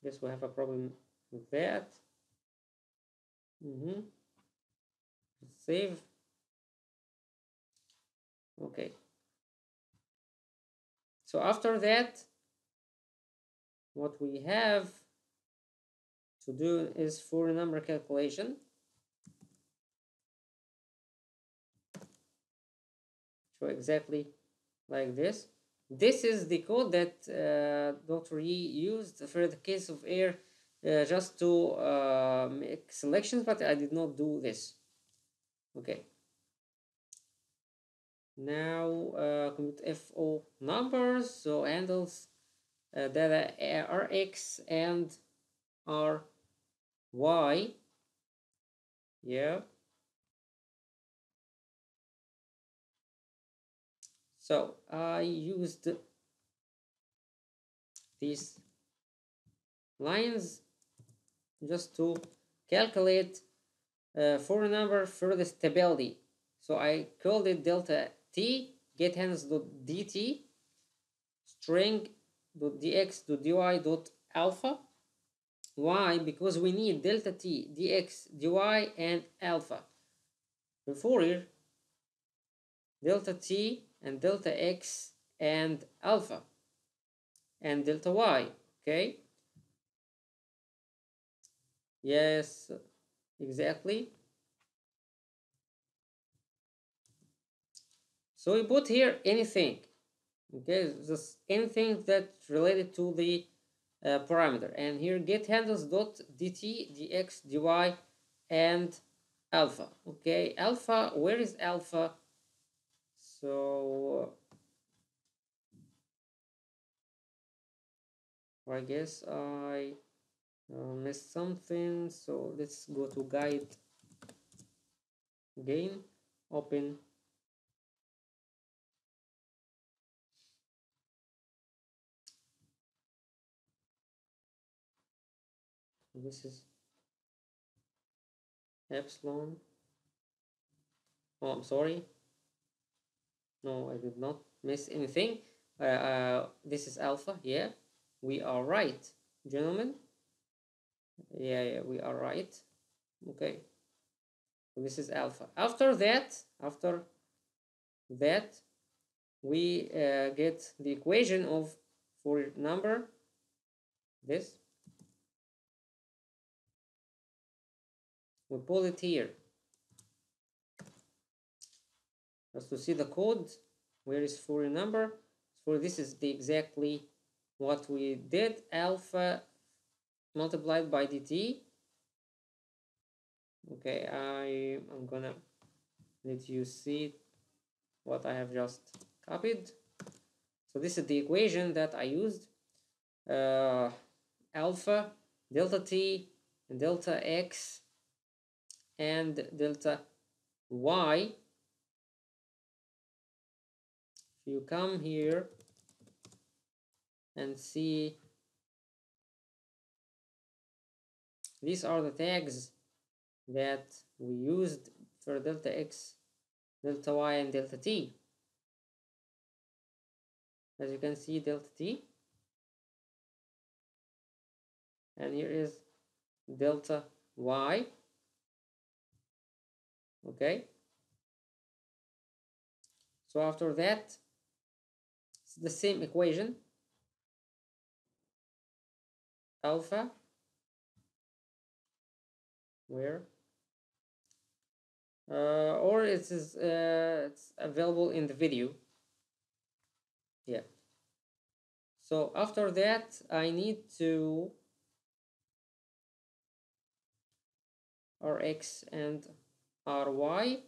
Guess we have a problem with that. Save. Okay. So after that, what we have to do is for a number calculation. So exactly like this. This is the code that Dr. Yi used for the case of air, just to make selections, but I did not do this. Okay. Now compute FO numbers, so handles data Rx and Ry. Yeah. So I used these lines just to calculate for a number for the stability. So I called it delta t get hands dot dt string dot dx dot dy dot alpha. Why? Because we need delta t, dx, dy, and alpha. Before here, delta t and delta x and alpha and delta y. Okay. Yes, exactly. So we put here anything, okay, just anything that's related to the parameter. And here get handles dot dt, dx, dy, and alpha. Okay, alpha, where is alpha? So I guess I missed something. So let's go to guide again, open. This is epsilon. Oh, I'm sorry. No, I did not miss anything. This is alpha. Yeah, we are right, gentlemen. Yeah, we are right. Okay, so this is alpha. After that, we get the equation of for number. This we pull it here just to see the code. Where is Fourier number? For this is the exactly what we did. Alpha multiplied by dt. Okay, I'm gonna let you see what I have just copied. So this is the equation that I used. Alpha, delta t, delta x, and delta y. If you come here and see, these are the tags that we used for delta x, delta y, and delta t. As you can see, delta t, and here is delta y. Okay, so after that, it's the same equation. Alpha, where or it's available in the video. Yeah, so after that I need to Rx and Ry.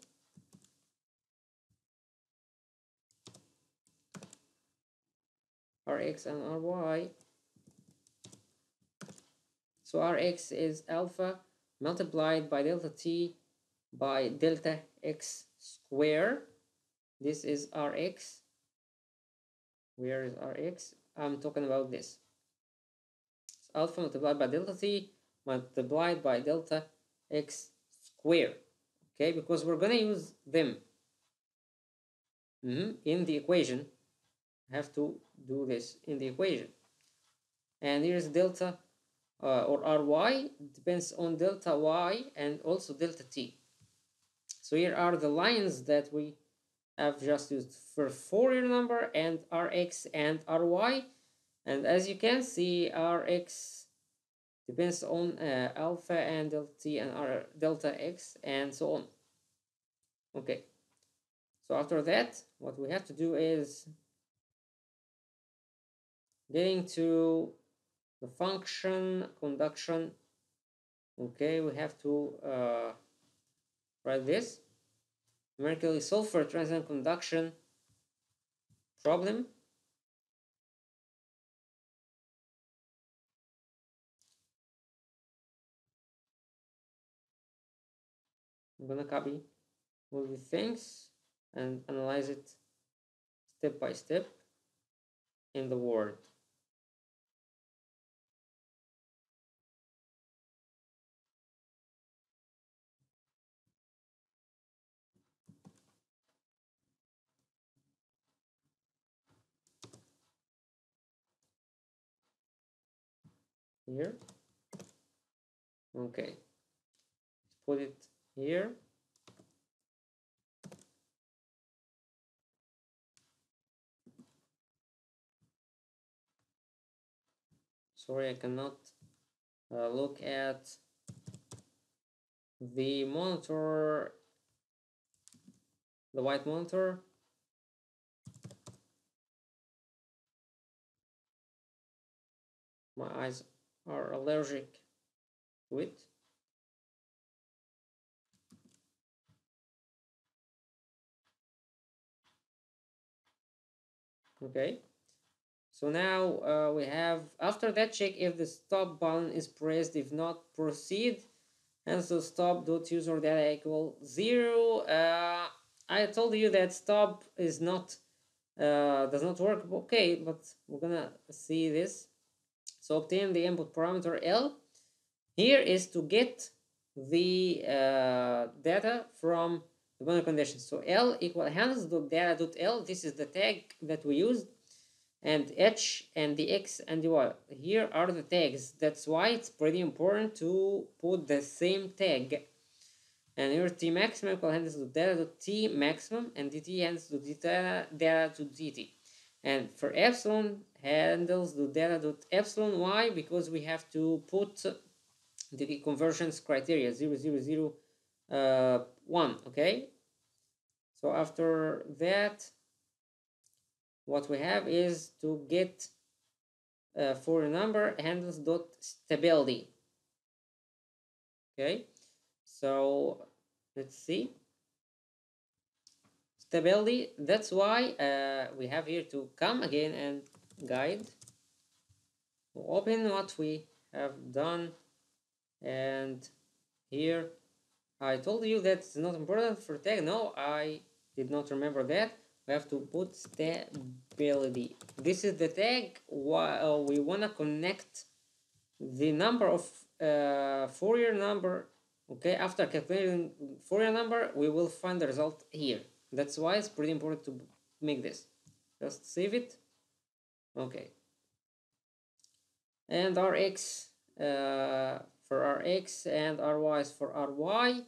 Rx and Ry. So Rx is alpha multiplied by delta t by delta x square. This is Rx. Where is Rx? I'm talking about this. It's alpha multiplied by delta t multiplied by delta x square. Okay, because we're gonna use them in the equation. I have to do this in the equation. And here's delta or Ry depends on delta y and also delta t. So here are the lines that we have just used for Fourier number and Rx and Ry. And as you can see, Rx depends on alpha and delta t and delta x and so on. Okay, so after that, what we have to do is getting to the function conduction. Okay, we have to write this. Numerically solve for transient conduction problem. I'm gonna copy all the things and analyze it step by step in the Word. Here. Okay. Put it here. Sorry, I cannot look at the monitor, the white monitor. My eyes are allergic to it. Okay, so now we have, after that, check if the stop button is pressed. If not, proceed. And so stop dot user data equal 0. I told you that stop is not does not work. Okay, but we're gonna see this. So obtain the input parameter L. Here is to get the data from the boundary conditions. So L equal handles.data.L. This is the tag that we used, and H and the X and the Y. Here are the tags. That's why it's pretty important to put the same tag. And here T maximum equal handles.data.T maximum, and dt handles.data.dt. And for epsilon, handles.data.epsilon. Why? Because we have to put the convergence criteria 0, 0, 0, 1. Okay, so after that, what we have is to get for a number handles dot stability. Okay, so let's see stability. That's why we have here to come again and guide, open what we have done, and here I told you that's not important for tag. No, I did not remember that. We have to put stability. This is the tag. We want to connect the number of Fourier number. Okay, after calculating Fourier number, we will find the result here. That's why it's pretty important to make this. Just save it. Okay. And Rx for Rx and Ry is for Ry.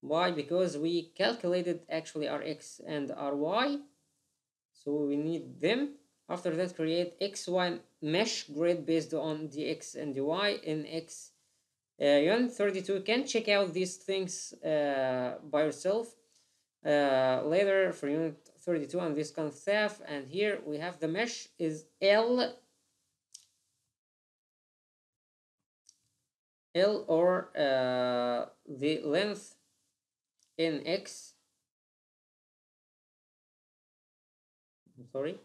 Why? Because we calculated actually Rx and Ry, so we need them. After that, create XY mesh grid based on the X and the Y in X. Unit 32, can check out these things by yourself later for unit 32 on this kind of stuff. And here we have the mesh is L or the length in X. I'm sorry,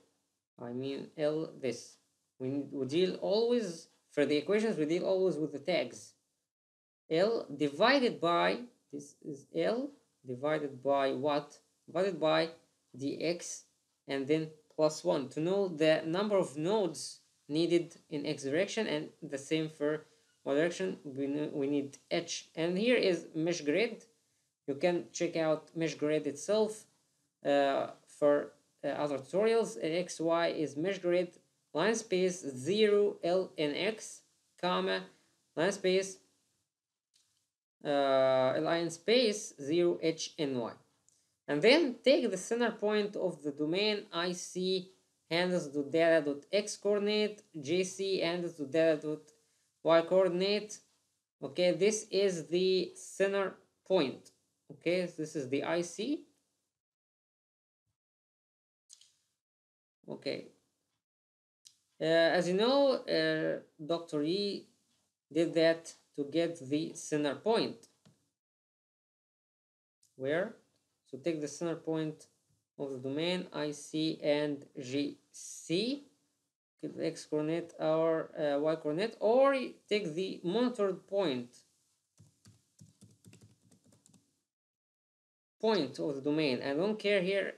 I mean L this. We deal always, for the equations, we deal always with the tags. L divided by, this is L divided by what? Divided by the X and then plus 1 to know the number of nodes needed in X direction, and the same for Y direction. We need H. And here is mesh grid. You can check out mesh grid itself for other tutorials. XY is mesh grid, line space 0 L in X, comma, line space line space 0 H in Y. And then take the center point of the domain IC handles.data.x coordinate, JC handles.data.y coordinate. Okay, this is the center point. Okay, so this is the IC. Okay, as you know, Dr. E did that to get the center point. Where? So take the center point of the domain IC and GC, X coordinate or Y coordinate, or take the monitored point of the domain. I don't care here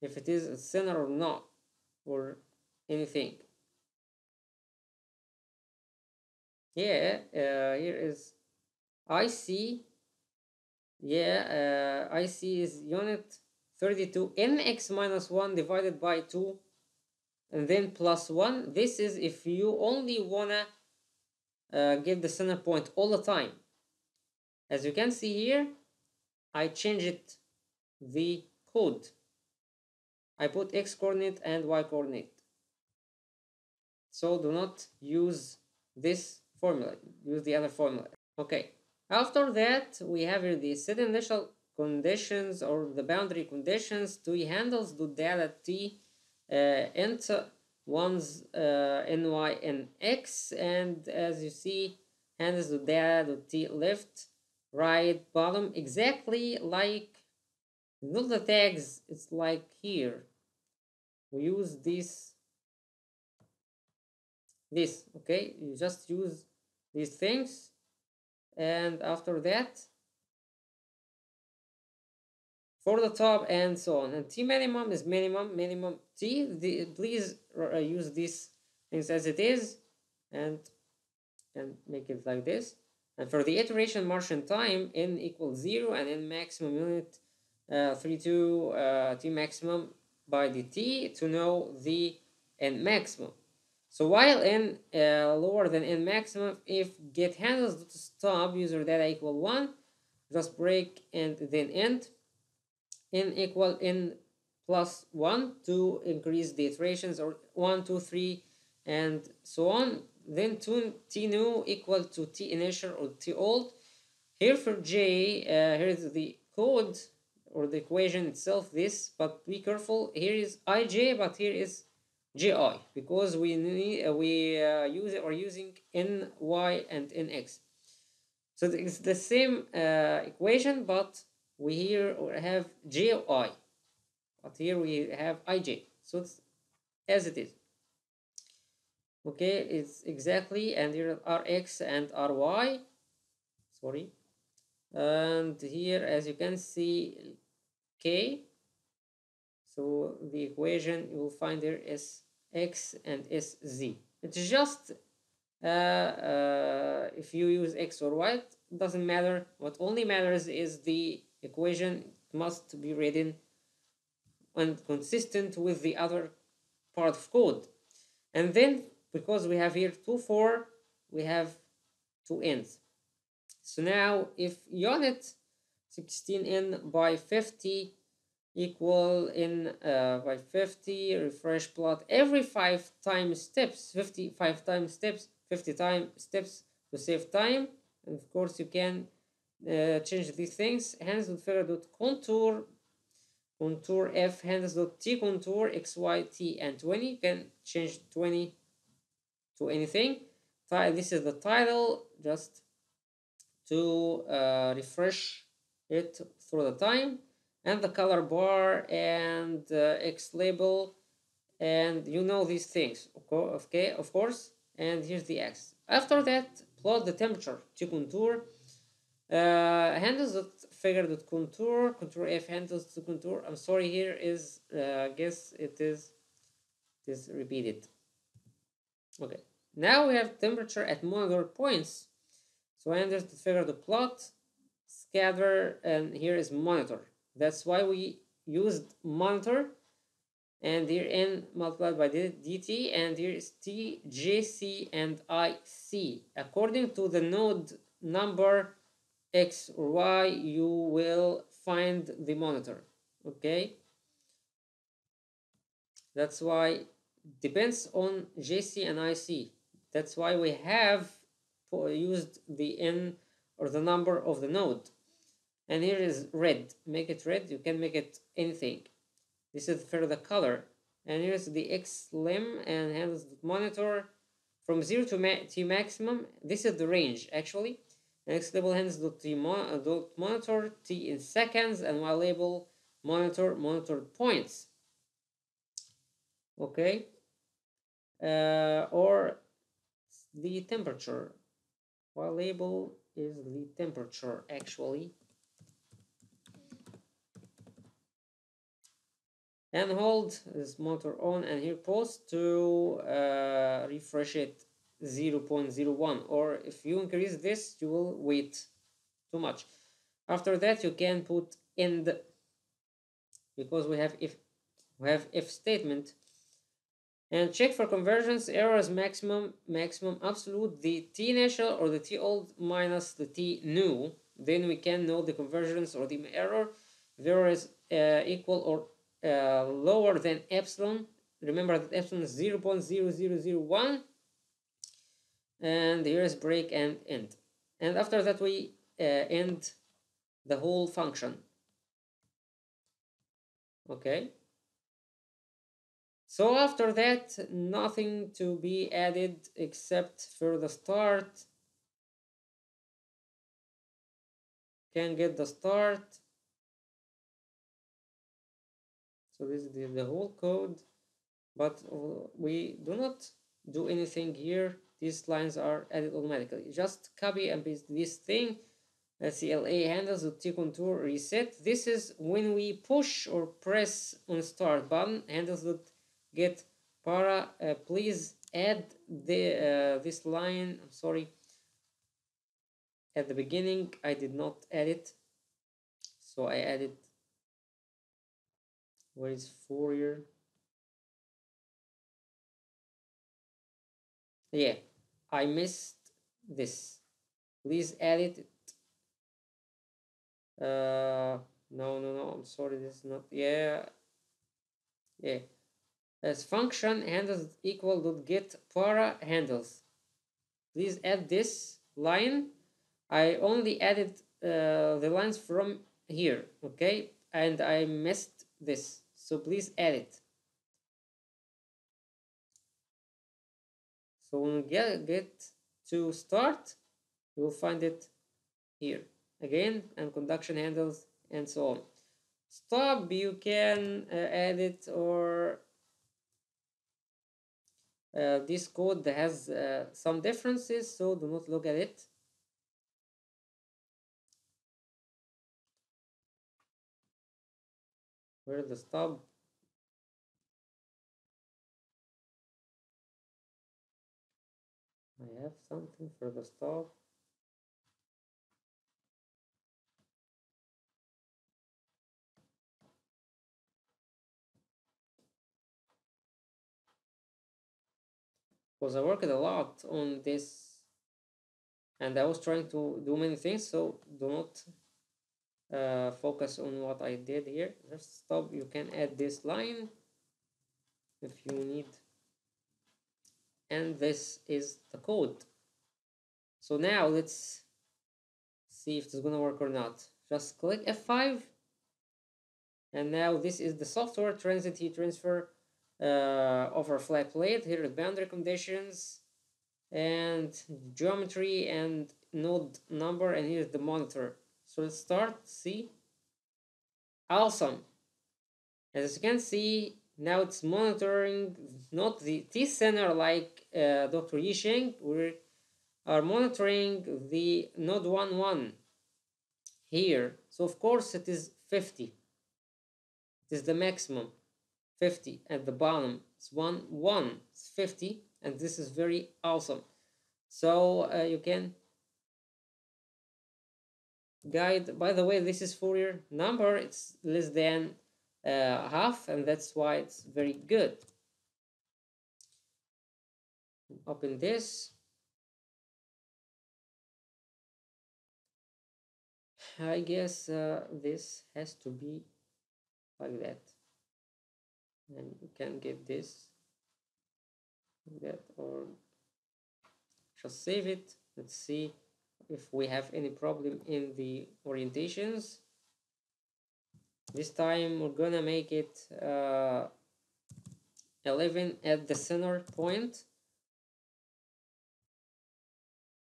if it is a center or not, or anything. Yeah, here is IC. Yeah, IC is unit 32 nx minus 1 divided by 2 and then plus 1. This is if you only wanna get the center point all the time. As you can see here, I changed the code. I put X coordinate and Y coordinate. So do not use this formula, use the other formula. Okay, After that, we have here the set initial conditions or the boundary conditions. T handles the data t int ones ny and x, and as you see, handles the data t left, right, bottom, exactly like not the tags. It's like here we use this. Okay, you just use these things, and after that for the top and so on. And t minimum is minimum t. Please use these things as it is, and make it like this. And for the iteration margin time, n equals 0 and n maximum unit 32 t maximum by dt to know the n maximum. So while n lower than n maximum, if get handles stop user data equal 1, just break and then end. N equal n plus 1 to increase the iterations, or 1, 2, 3, and so on. Then t new equal to t initial or t old. Here for j, here's the code or the equation itself, this, but be careful, here is ij, but here is ji, because we need are using ny and nx. So it's the same equation, but we here have j I, but here we have ij. So it's as it is. Okay, it's exactly, and here are rx and ry. Sorry, and here as you can see k. So the equation you will find there is x and is z. It's just if you use x or y, it doesn't matter. What only matters is the equation must be written and consistent with the other part of code. And then because we have here 2 4, we have two ends. So now if unit 16n by 50 equal in by 50 refresh plot every 5 times steps, 55 times steps, 50 times steps to save time. And of course you can change these things. Hence with figure.contour contour f handles.t contour x y t and 20. You can change 20 to anything. This is the title, just to refresh it through the time, and the color bar and x label, and you know these things, okay, of course. And here's the x. After that, plot the temperature to contour. Handles that figure that contour f handles to contour. I'm sorry, here is guess it is repeated. Okay, now we have temperature at monitor points. So I understand to figure the plot, scatter, and here is monitor. That's why we used monitor, and here n multiplied by dt, and here is t, jc, and ic. According to the node number x or y, you will find the monitor. Okay, that's why depends on jc and ic. That's why we have used the n or the number of the node. And here is red. Make it red. You can make it anything. This is for the color. And here's the x lim and handles the monitor from 0 to t maximum. This is the range actually. X label handles t monitor t in seconds, and y label monitored points. Okay, or the temperature. Y label is the temperature actually. And hold this motor on, and here pause to refresh it 0.01, or if you increase this you will wait too much. After that you can put end, because we have if statement, and check for convergence errors maximum absolute, the t initial or the t old minus the t new. Then we can know the convergence or the error. If error is equal or lower than epsilon, remember that epsilon is 0.0001, and here is break and end. And after that we end the whole function. Okay, so after that, nothing to be added except for the start. Can get the start. So this is the whole code, but we do not do anything here. These lines are added automatically. Just copy and paste this thing. CLA handles the T contour reset. This is when we push or press on start button. Handles that get para. Please add the this line. I'm sorry. At the beginning, I did not add it, so I added. Where is Fourier? Yeah, I missed this. Please add it. No, I'm sorry, this is not. Yeah. As function handles equal dot get para handles. Please add this line. I only added the lines from here, okay, and I missed this, so please add it. So when we get to start, you will find it here again, and conduction handles and so on. Stop, you can add it, or this code has some differences, so do not look at it. Where is the stop? I have something for the stop. Because I worked a lot on this and I was trying to do many things, so do not focus on what I did here. Just stop. You can add this line if you need, and this is the code. So now let's see if it's gonna work or not. Just click F5, and now this is the software transient heat transfer over a flat plate. Here are the boundary conditions and geometry and node number, and here's the monitor. So let's start. See, awesome. As you can see, now it's monitoring not the T center like Dr. Yisheng. We are monitoring the node 1 here. So of course it is 50. It is the maximum. 50 at the bottom. It's 1 it's 50, and this is very awesome. So you can guide. By the way, this is Fourier number. It's less than half, and that's why it's very good. Open this. I guess this has to be like that, and you can get this like that, or just save it. Let's see if we have any problem in the orientations. This time we're gonna make it 11 at the center point.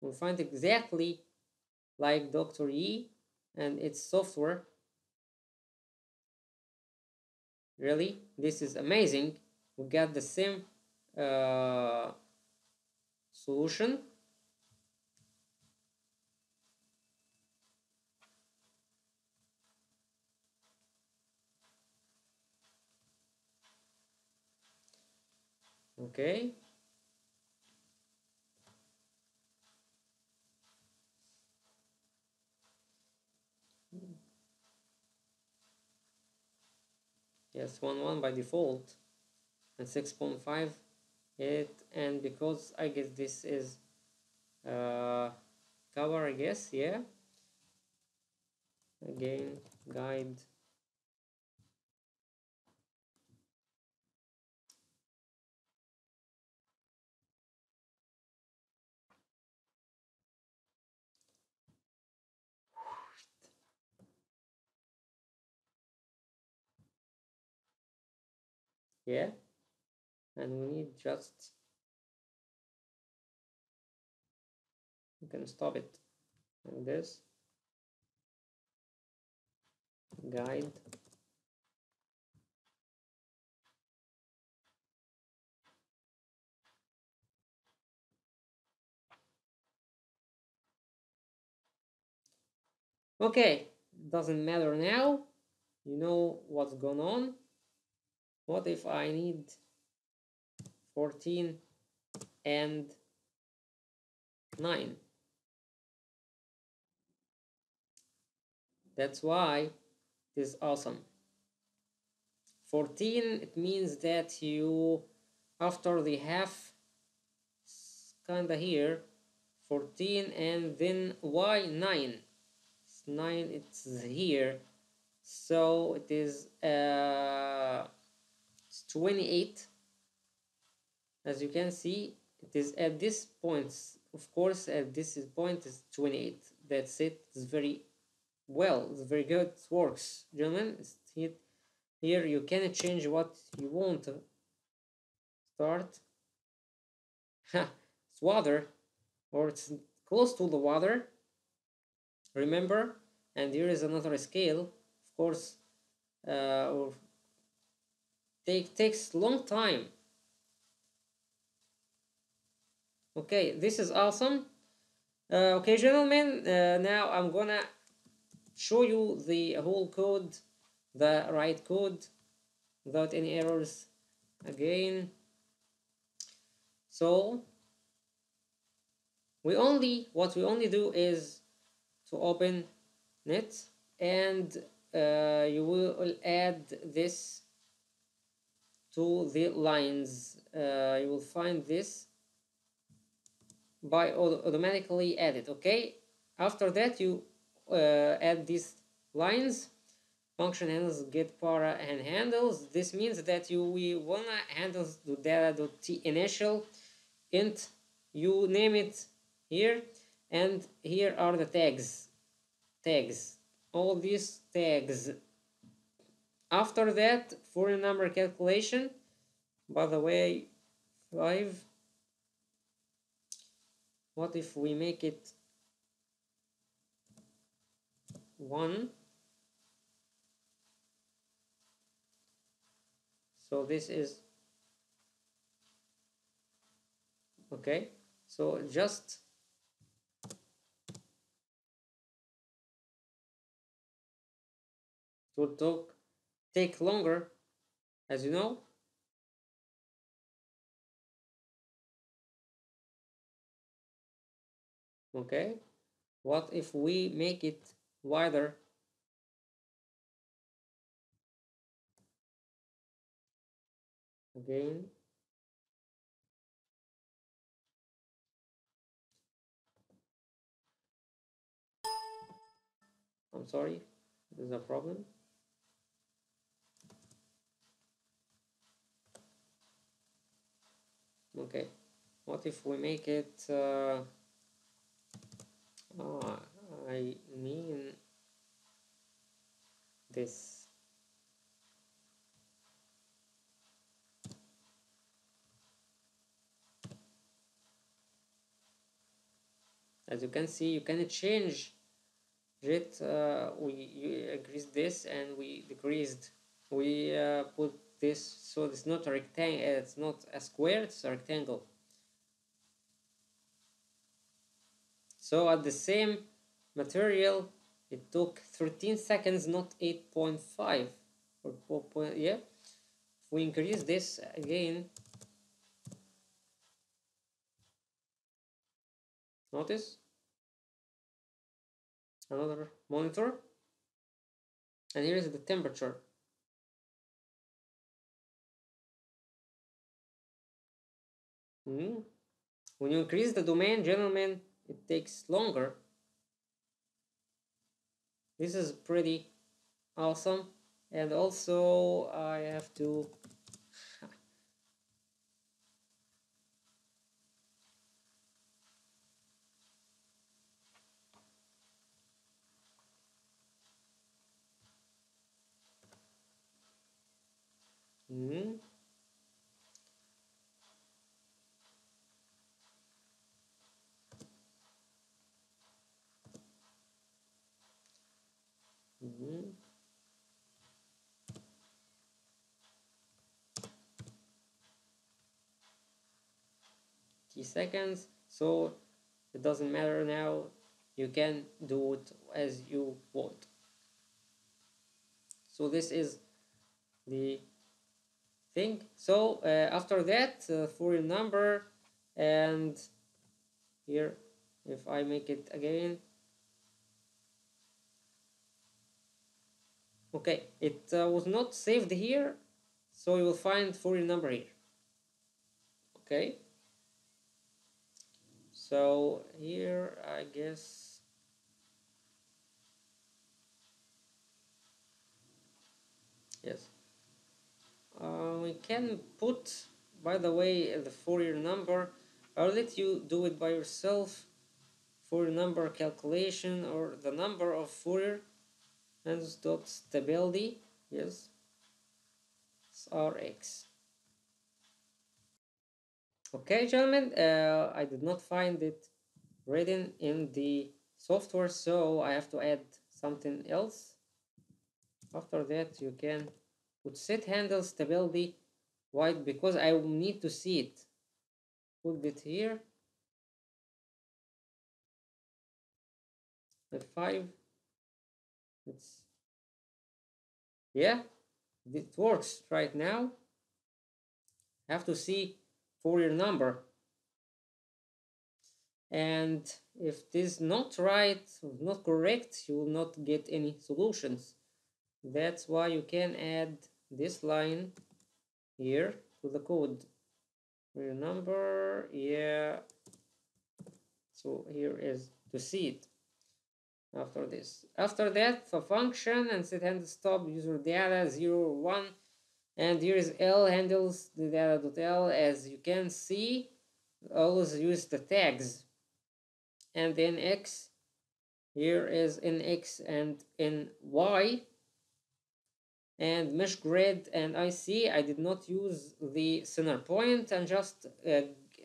We'll find exactly like Dr. E and its software. Really, this is amazing. We got the same solution. Okay. Yes, 1 by default, and 6.5 it, and because I guess this is cover, I guess, yeah. Again, guide. Yeah, and we need just, you can stop it like this, guide. Okay, doesn't matter now. You know what's going on. What if I need 14 and 9? That's why this is awesome. 14, it means that you, after the half, kinda here, 14, and then why 9? It's 9, it's here. So it is it's 28. As you can see, it is at this point. Of course, at this point is 28. That's it. It's very well. It's very good. It works, gentlemen. Here you can change what you want to start. It's water, or it's close to the water. Remember, and here is another scale. Of course, or takes long time. Okay, this is awesome. Okay, gentlemen, now I'm gonna show you the whole code, the right code, without any errors again. So what we only do is to open it, and you will add this to the lines. You will find this by automatically add it. Okay, after that you add these lines. Function handles get para and handles. This means that we wanna handles the data.t initial int. You name it here, and here are the tags, all these tags. After that, foreign number calculation. By the way, 5. What if we make it 1? So this is okay. So just to take longer, as you know. Okay, what if we make it wider? Again, I'm sorry, there's a problem. Okay, what if we make it I mean this. As you can see, you can change it. We increased this and we decreased. We put this so it's not a rectangle. It's not a square. It's a rectangle. So at the same material, it took 13 seconds, not 8.5 or 4. Yeah. If we increase this again, notice another monitor, and here is the temperature. When you increase the domain, gentlemen, it takes longer. This is pretty awesome. And also I have to t seconds, so it doesn't matter now. You can do it as you want. So this is the thing. So after that, for your number, and here, if I make it again, okay, it was not saved here, so you will find for your number here. Okay, so here I guess, yes, we can put, by the way, the Fourier number. I'll let you do it by yourself. Fourier number calculation, or the number of Fourier and dot stability, yes, Rx. Okay, gentlemen, I did not find it written in the software, so I have to add something else. After that, you can put set handle stability white, because I will need to see it. Put it here at 5. It's, yeah, it works right now. Have to see Fourier number, and if this is not right or not correct, you will not get any solutions. That's why you can add this line here to the code. Fourier number, yeah. So here is to see it. After this, after that, the function and set handle stop user data 0 or 1, and here is L handles the data.L. As you can see, always use the tags, and then X, here is in X and in Y, and mesh grid and IC. I did not use the center point, and just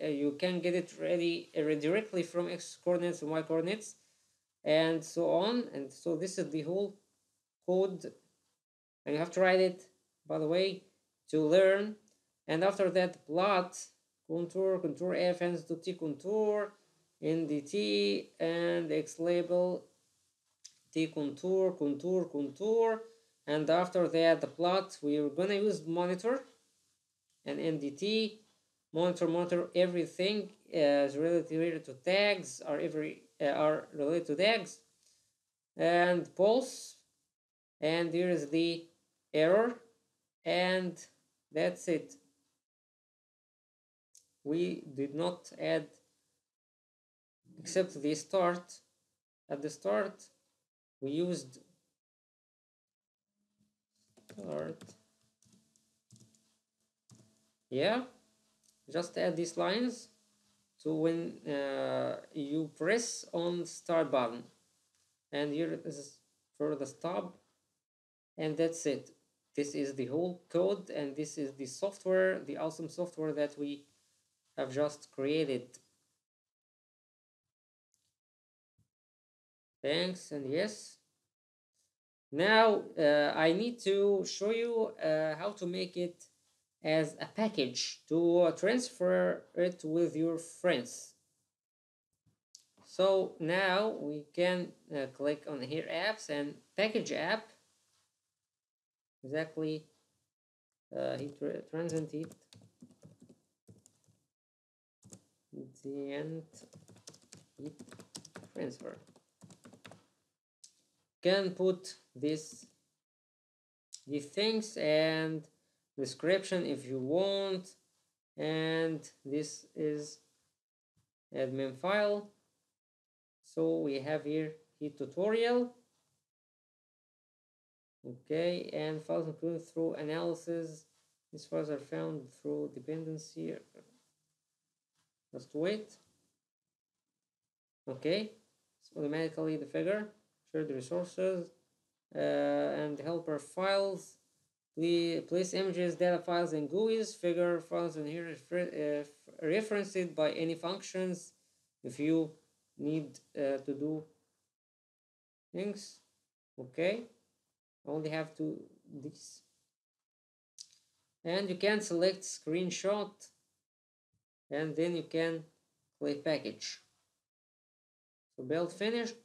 you can get it ready directly from X coordinates and Y coordinates, and so on. And so this is the whole code, and you have to write it, by the way, to learn. And after that, plot contour F hands to T contour in the T, and X label T contour, and after that the plot, we're gonna use monitor and NDT. Monitor everything is related to tags, are related to tags, and pulse, and here is the error, and that's it. We did not add except the start. At the start we used start, yeah, just add these lines to when you press on start button, and here is for the stop, and that's it. This is the whole code, and this is the software, the awesome software that we have just created. Thanks, and yes. Now I need to show you how to make it as a package to transfer it with your friends. So now we can click on here apps and package app, exactly, transient heat transfer. Can put these things and description if you want, and this is admin file. So we have here heat tutorial, okay, and files included through analysis. These files are found through dependency. Just wait. Okay, so automatically the figure, shared resources, and helper files, place images, data files, and GUIs, figure files, and here reference it by any functions if you need to do things. Okay, I only have to this, and you can select screenshot, and then you can Click package. So build finished.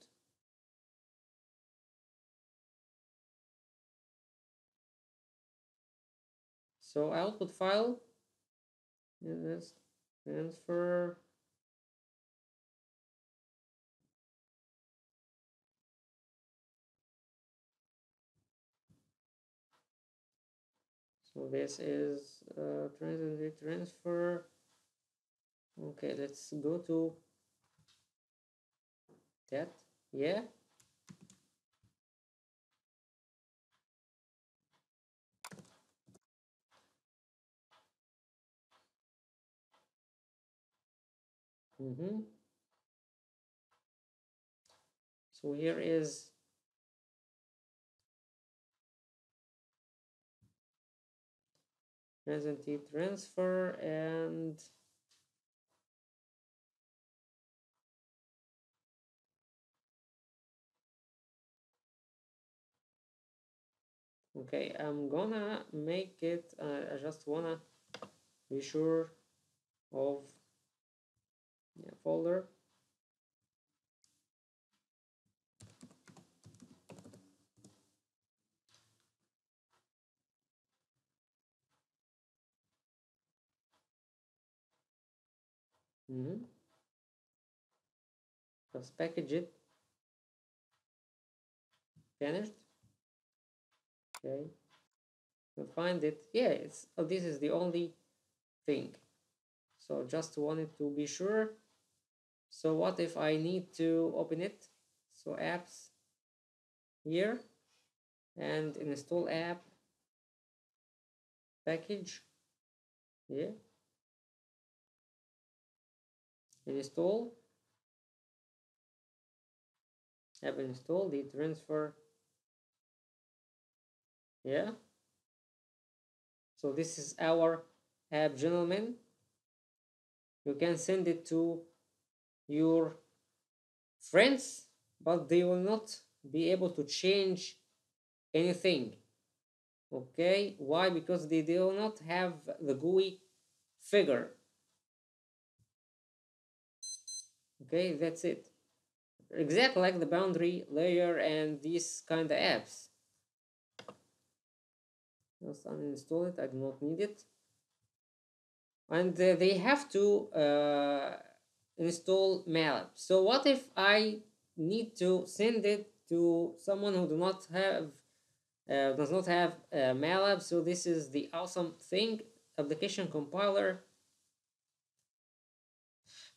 So output file is transfer. So this is transient transfer. Okay, let's go to that. Yeah. So here is transient heat transfer, and okay, I'm gonna make it. I just wanna be sure of folder. Just package it. Finished. Okay. You'll find it. Yeah, it's this is the only thing. So just wanted to be sure. So what if I need to open it? So apps here and install app package. Yeah. Install. App install the transfer. Yeah. So this is our app, gentlemen. You can send it to your friends, but they will not be able to change anything. Okay, why? Because they do not have the GUI figure. Okay, that's it. Exactly like the boundary layer and these kind of apps. Just uninstall it. I do not need it. And they have to install MATLAB. So what if I need to send it to someone who does not have MATLAB? So this is the awesome thing. Application compiler,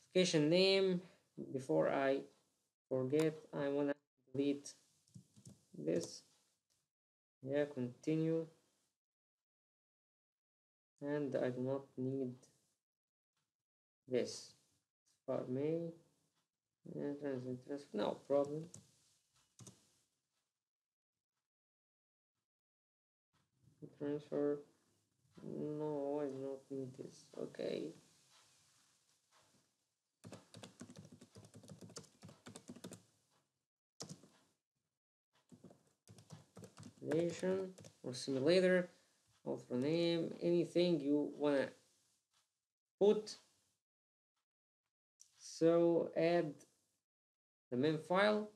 application name. Before I forget, I wanna delete this. Yeah, continue. And I do not need this. For me, no problem. Transfer. No, I do not need this. Okay. Nation or simulator, author name, anything you wanna put. So add the main file.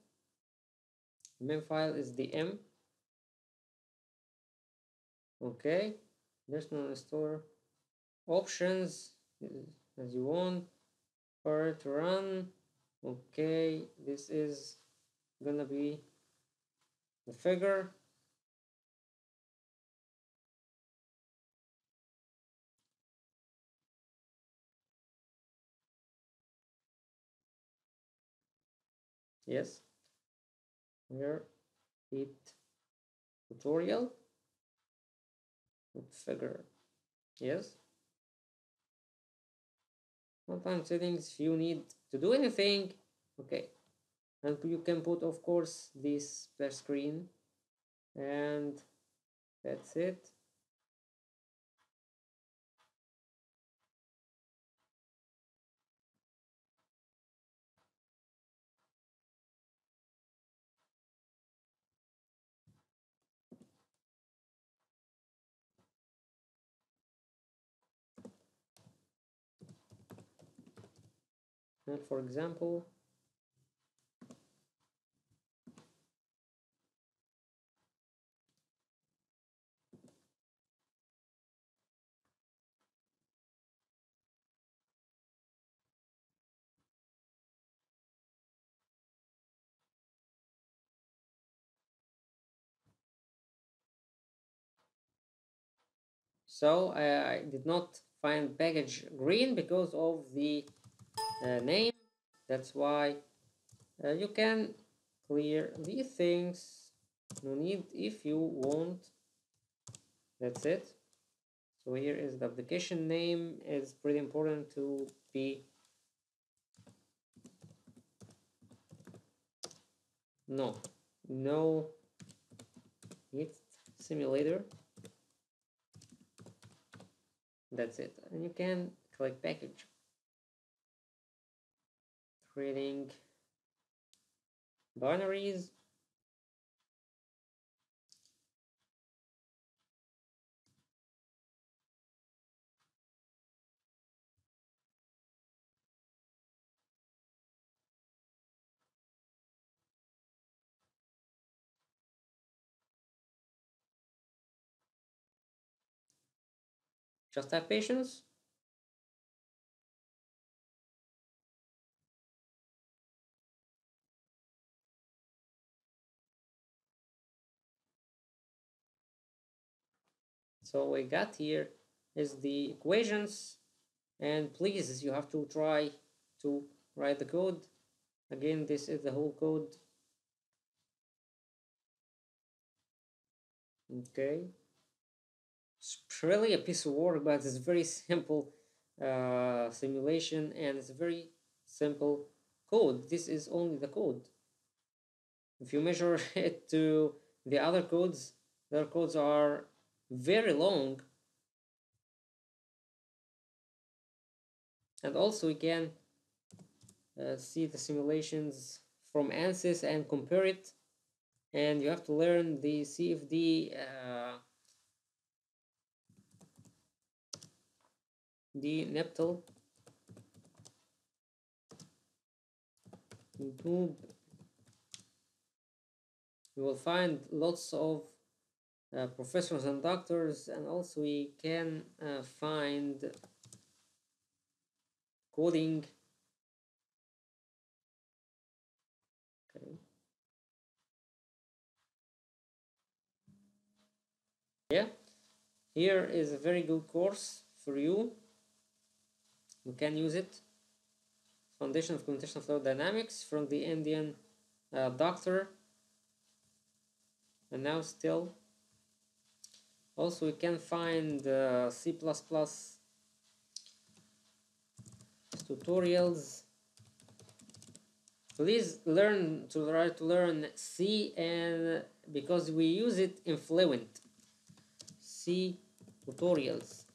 The main file is the M. Okay. There's no installer. Options as you want. For to run. Okay, this is gonna be the figure. Yes. Here it tutorial figure. Yes. Sometimes settings if you need to do anything. Okay. And you can put of course this splash screen, and that's it. And for example, so I did not find package green because of the name. That's why you can clear these things. No need if you want. That's it. So here is the application name. It's pretty important to be no heat simulator. That's it. And you can click package, creating binaries. Just have patience. So we got here is the equations, and please you have to try to write the code. Again, this is the whole code. Okay, it's really a piece of work, but it's very simple simulation, and it's very simple code. This is only the code. If you measure it to the other codes, their codes are very long. And also we can see the simulations from ANSYS and compare it. And you have to learn the CFD the NEPTL YouTube. You will find lots of professors and doctors, and also we can find coding. Okay. Yeah, here is a very good course for you. You can use it. Foundation of Computational Fluid Dynamics from the Indian doctor, and now still. Also, we can find C++ tutorials. Please learn to try to learn C, and because we use it in Fluent. C tutorials.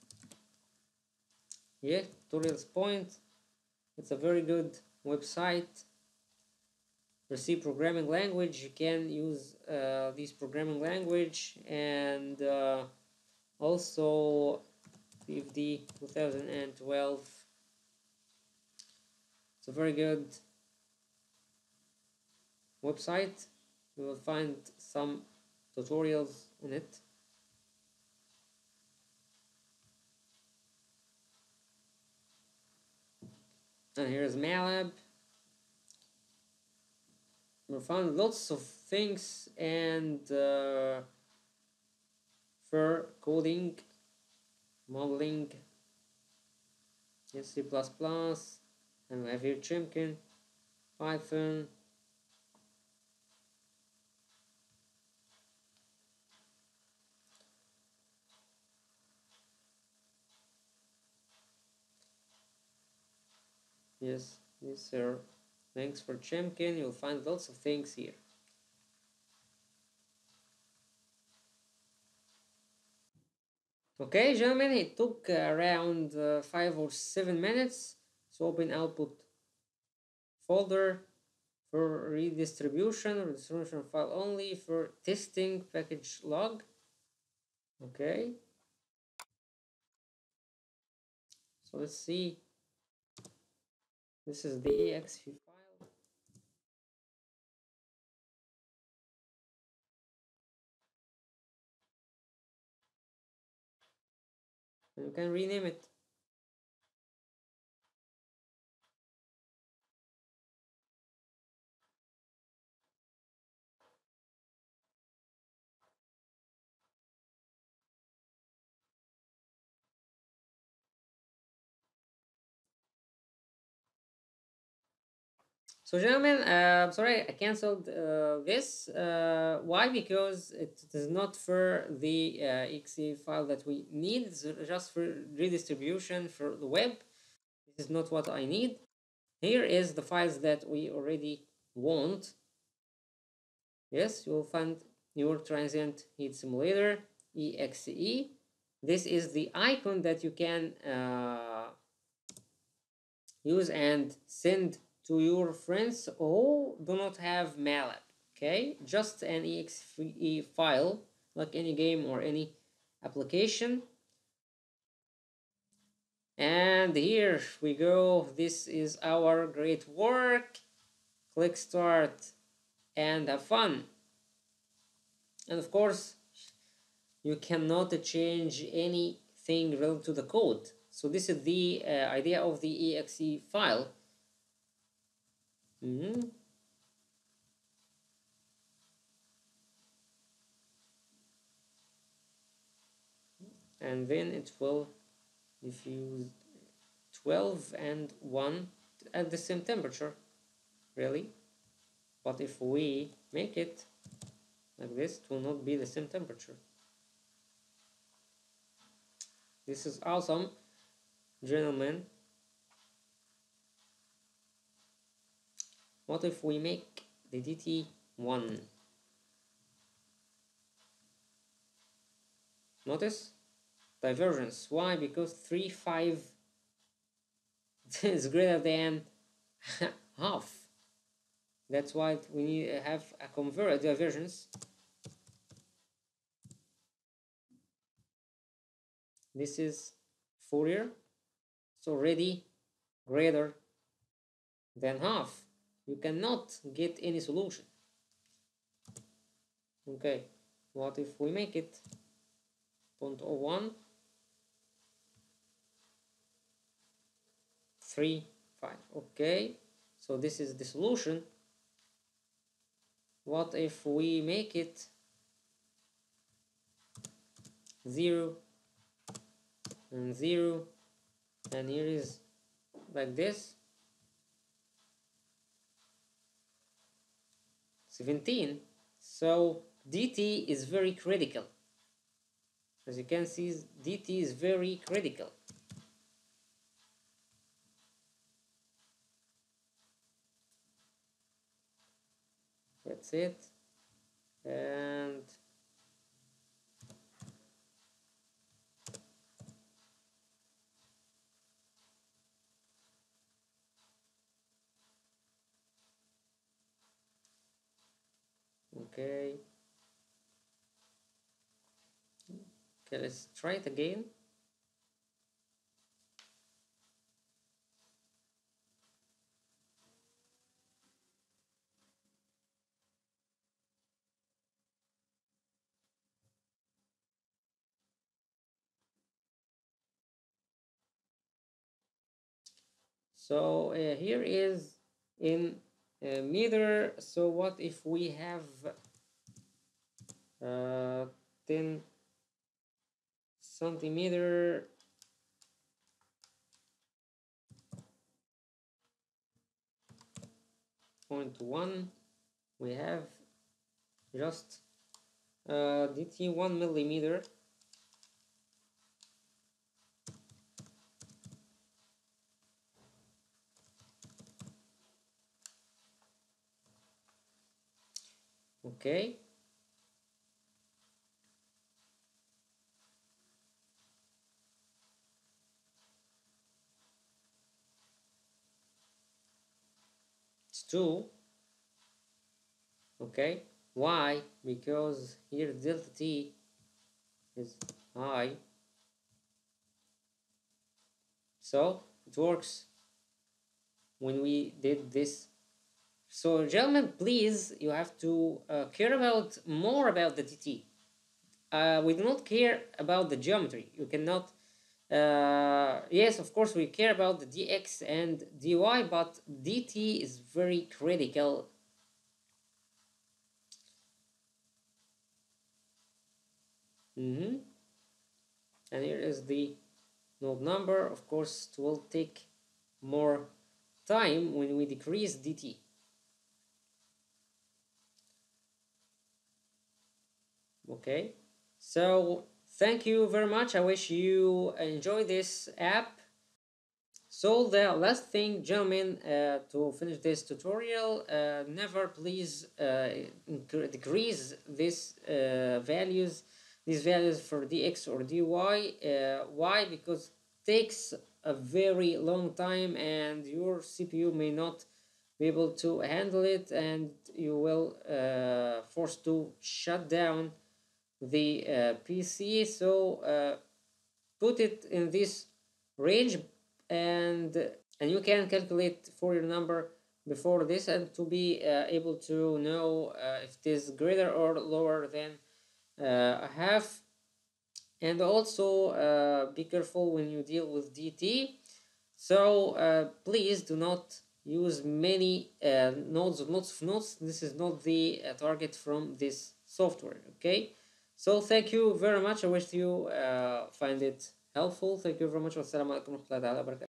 Yeah, tutorials point. It's a very good website. For C programming language, you can use this programming language, and also CFD 2012. It's a very good website. You will find some tutorials in it. And here's MATLAB. We found lots of things, and for coding, modeling, yes, C++, and we have here Chimkin, Python. Yes, these are links for Chimkin. You'll find lots of things here. Okay, gentlemen, it took around 5 or 7 minutes. So open output folder for redistribution file only, for testing package log. Okay, so let's see This is the exe file. And you can rename it. So, gentlemen, sorry, I canceled this. Why? Because it is not for the exe file that we need. It's just for redistribution for the web. This is not what I need. Here is the files that we already want. Yes, you will find your transient heat simulator exe. This is the icon that you can use and send to your friends who do not have MATLAB. Okay, just an exe file like any game or any application. And here we go. This is our great work. Click start and have fun. And of course, you cannot change anything related to the code. So this is the idea of the exe file. And then it will diffuse 12 and 1 at the same temperature, really. But if we make it like this, it will not be the same temperature. This is awesome, gentlemen. What if we make the DT1? Notice divergence. Why? Because 3, 5 is greater than half. That's why we need to have a divergence. This is Fourier. It's already greater than half. You cannot get any solution. Okay, what if we make it 0.01, 3, 5? Okay, so this is the solution. What if we make it 0 and 0, and here is like this, 17? So dt is very critical. As you can see, dt is very critical. That's it. And okay, let's try it again. So here is in meter. So what if we have 10 centimeter, point 1? We have just dt 1 millimeter. Okay, it's 2. Okay, why? Because here delta t is high, so it works. when we did this. So gentlemen, please, you have to care about more about the dt. We do not care about the geometry. You cannot. Yes, of course, we care about the dx and dy, but dt is very critical. Mm-hmm. And here is the node number. Of course, it will take more time when we decrease dt. Okay, so thank you very much. I wish you enjoy this app. So the last thing, gentlemen, to finish this tutorial, never please decrease these values for dx or dy. Why? Because it takes a very long time and your CPU may not be able to handle it, and you will forced to shut down the PC. So put it in this range, and you can calculate for your number before this, and to be able to know if it is greater or lower than a half. And also be careful when you deal with dt. So please do not use many nodes of nodes. This is not the target from this software. Okay, so thank you very much. I wish you find it helpful. Thank you very much. Wassalamu alaikum warahmatullahi wabarakatuh.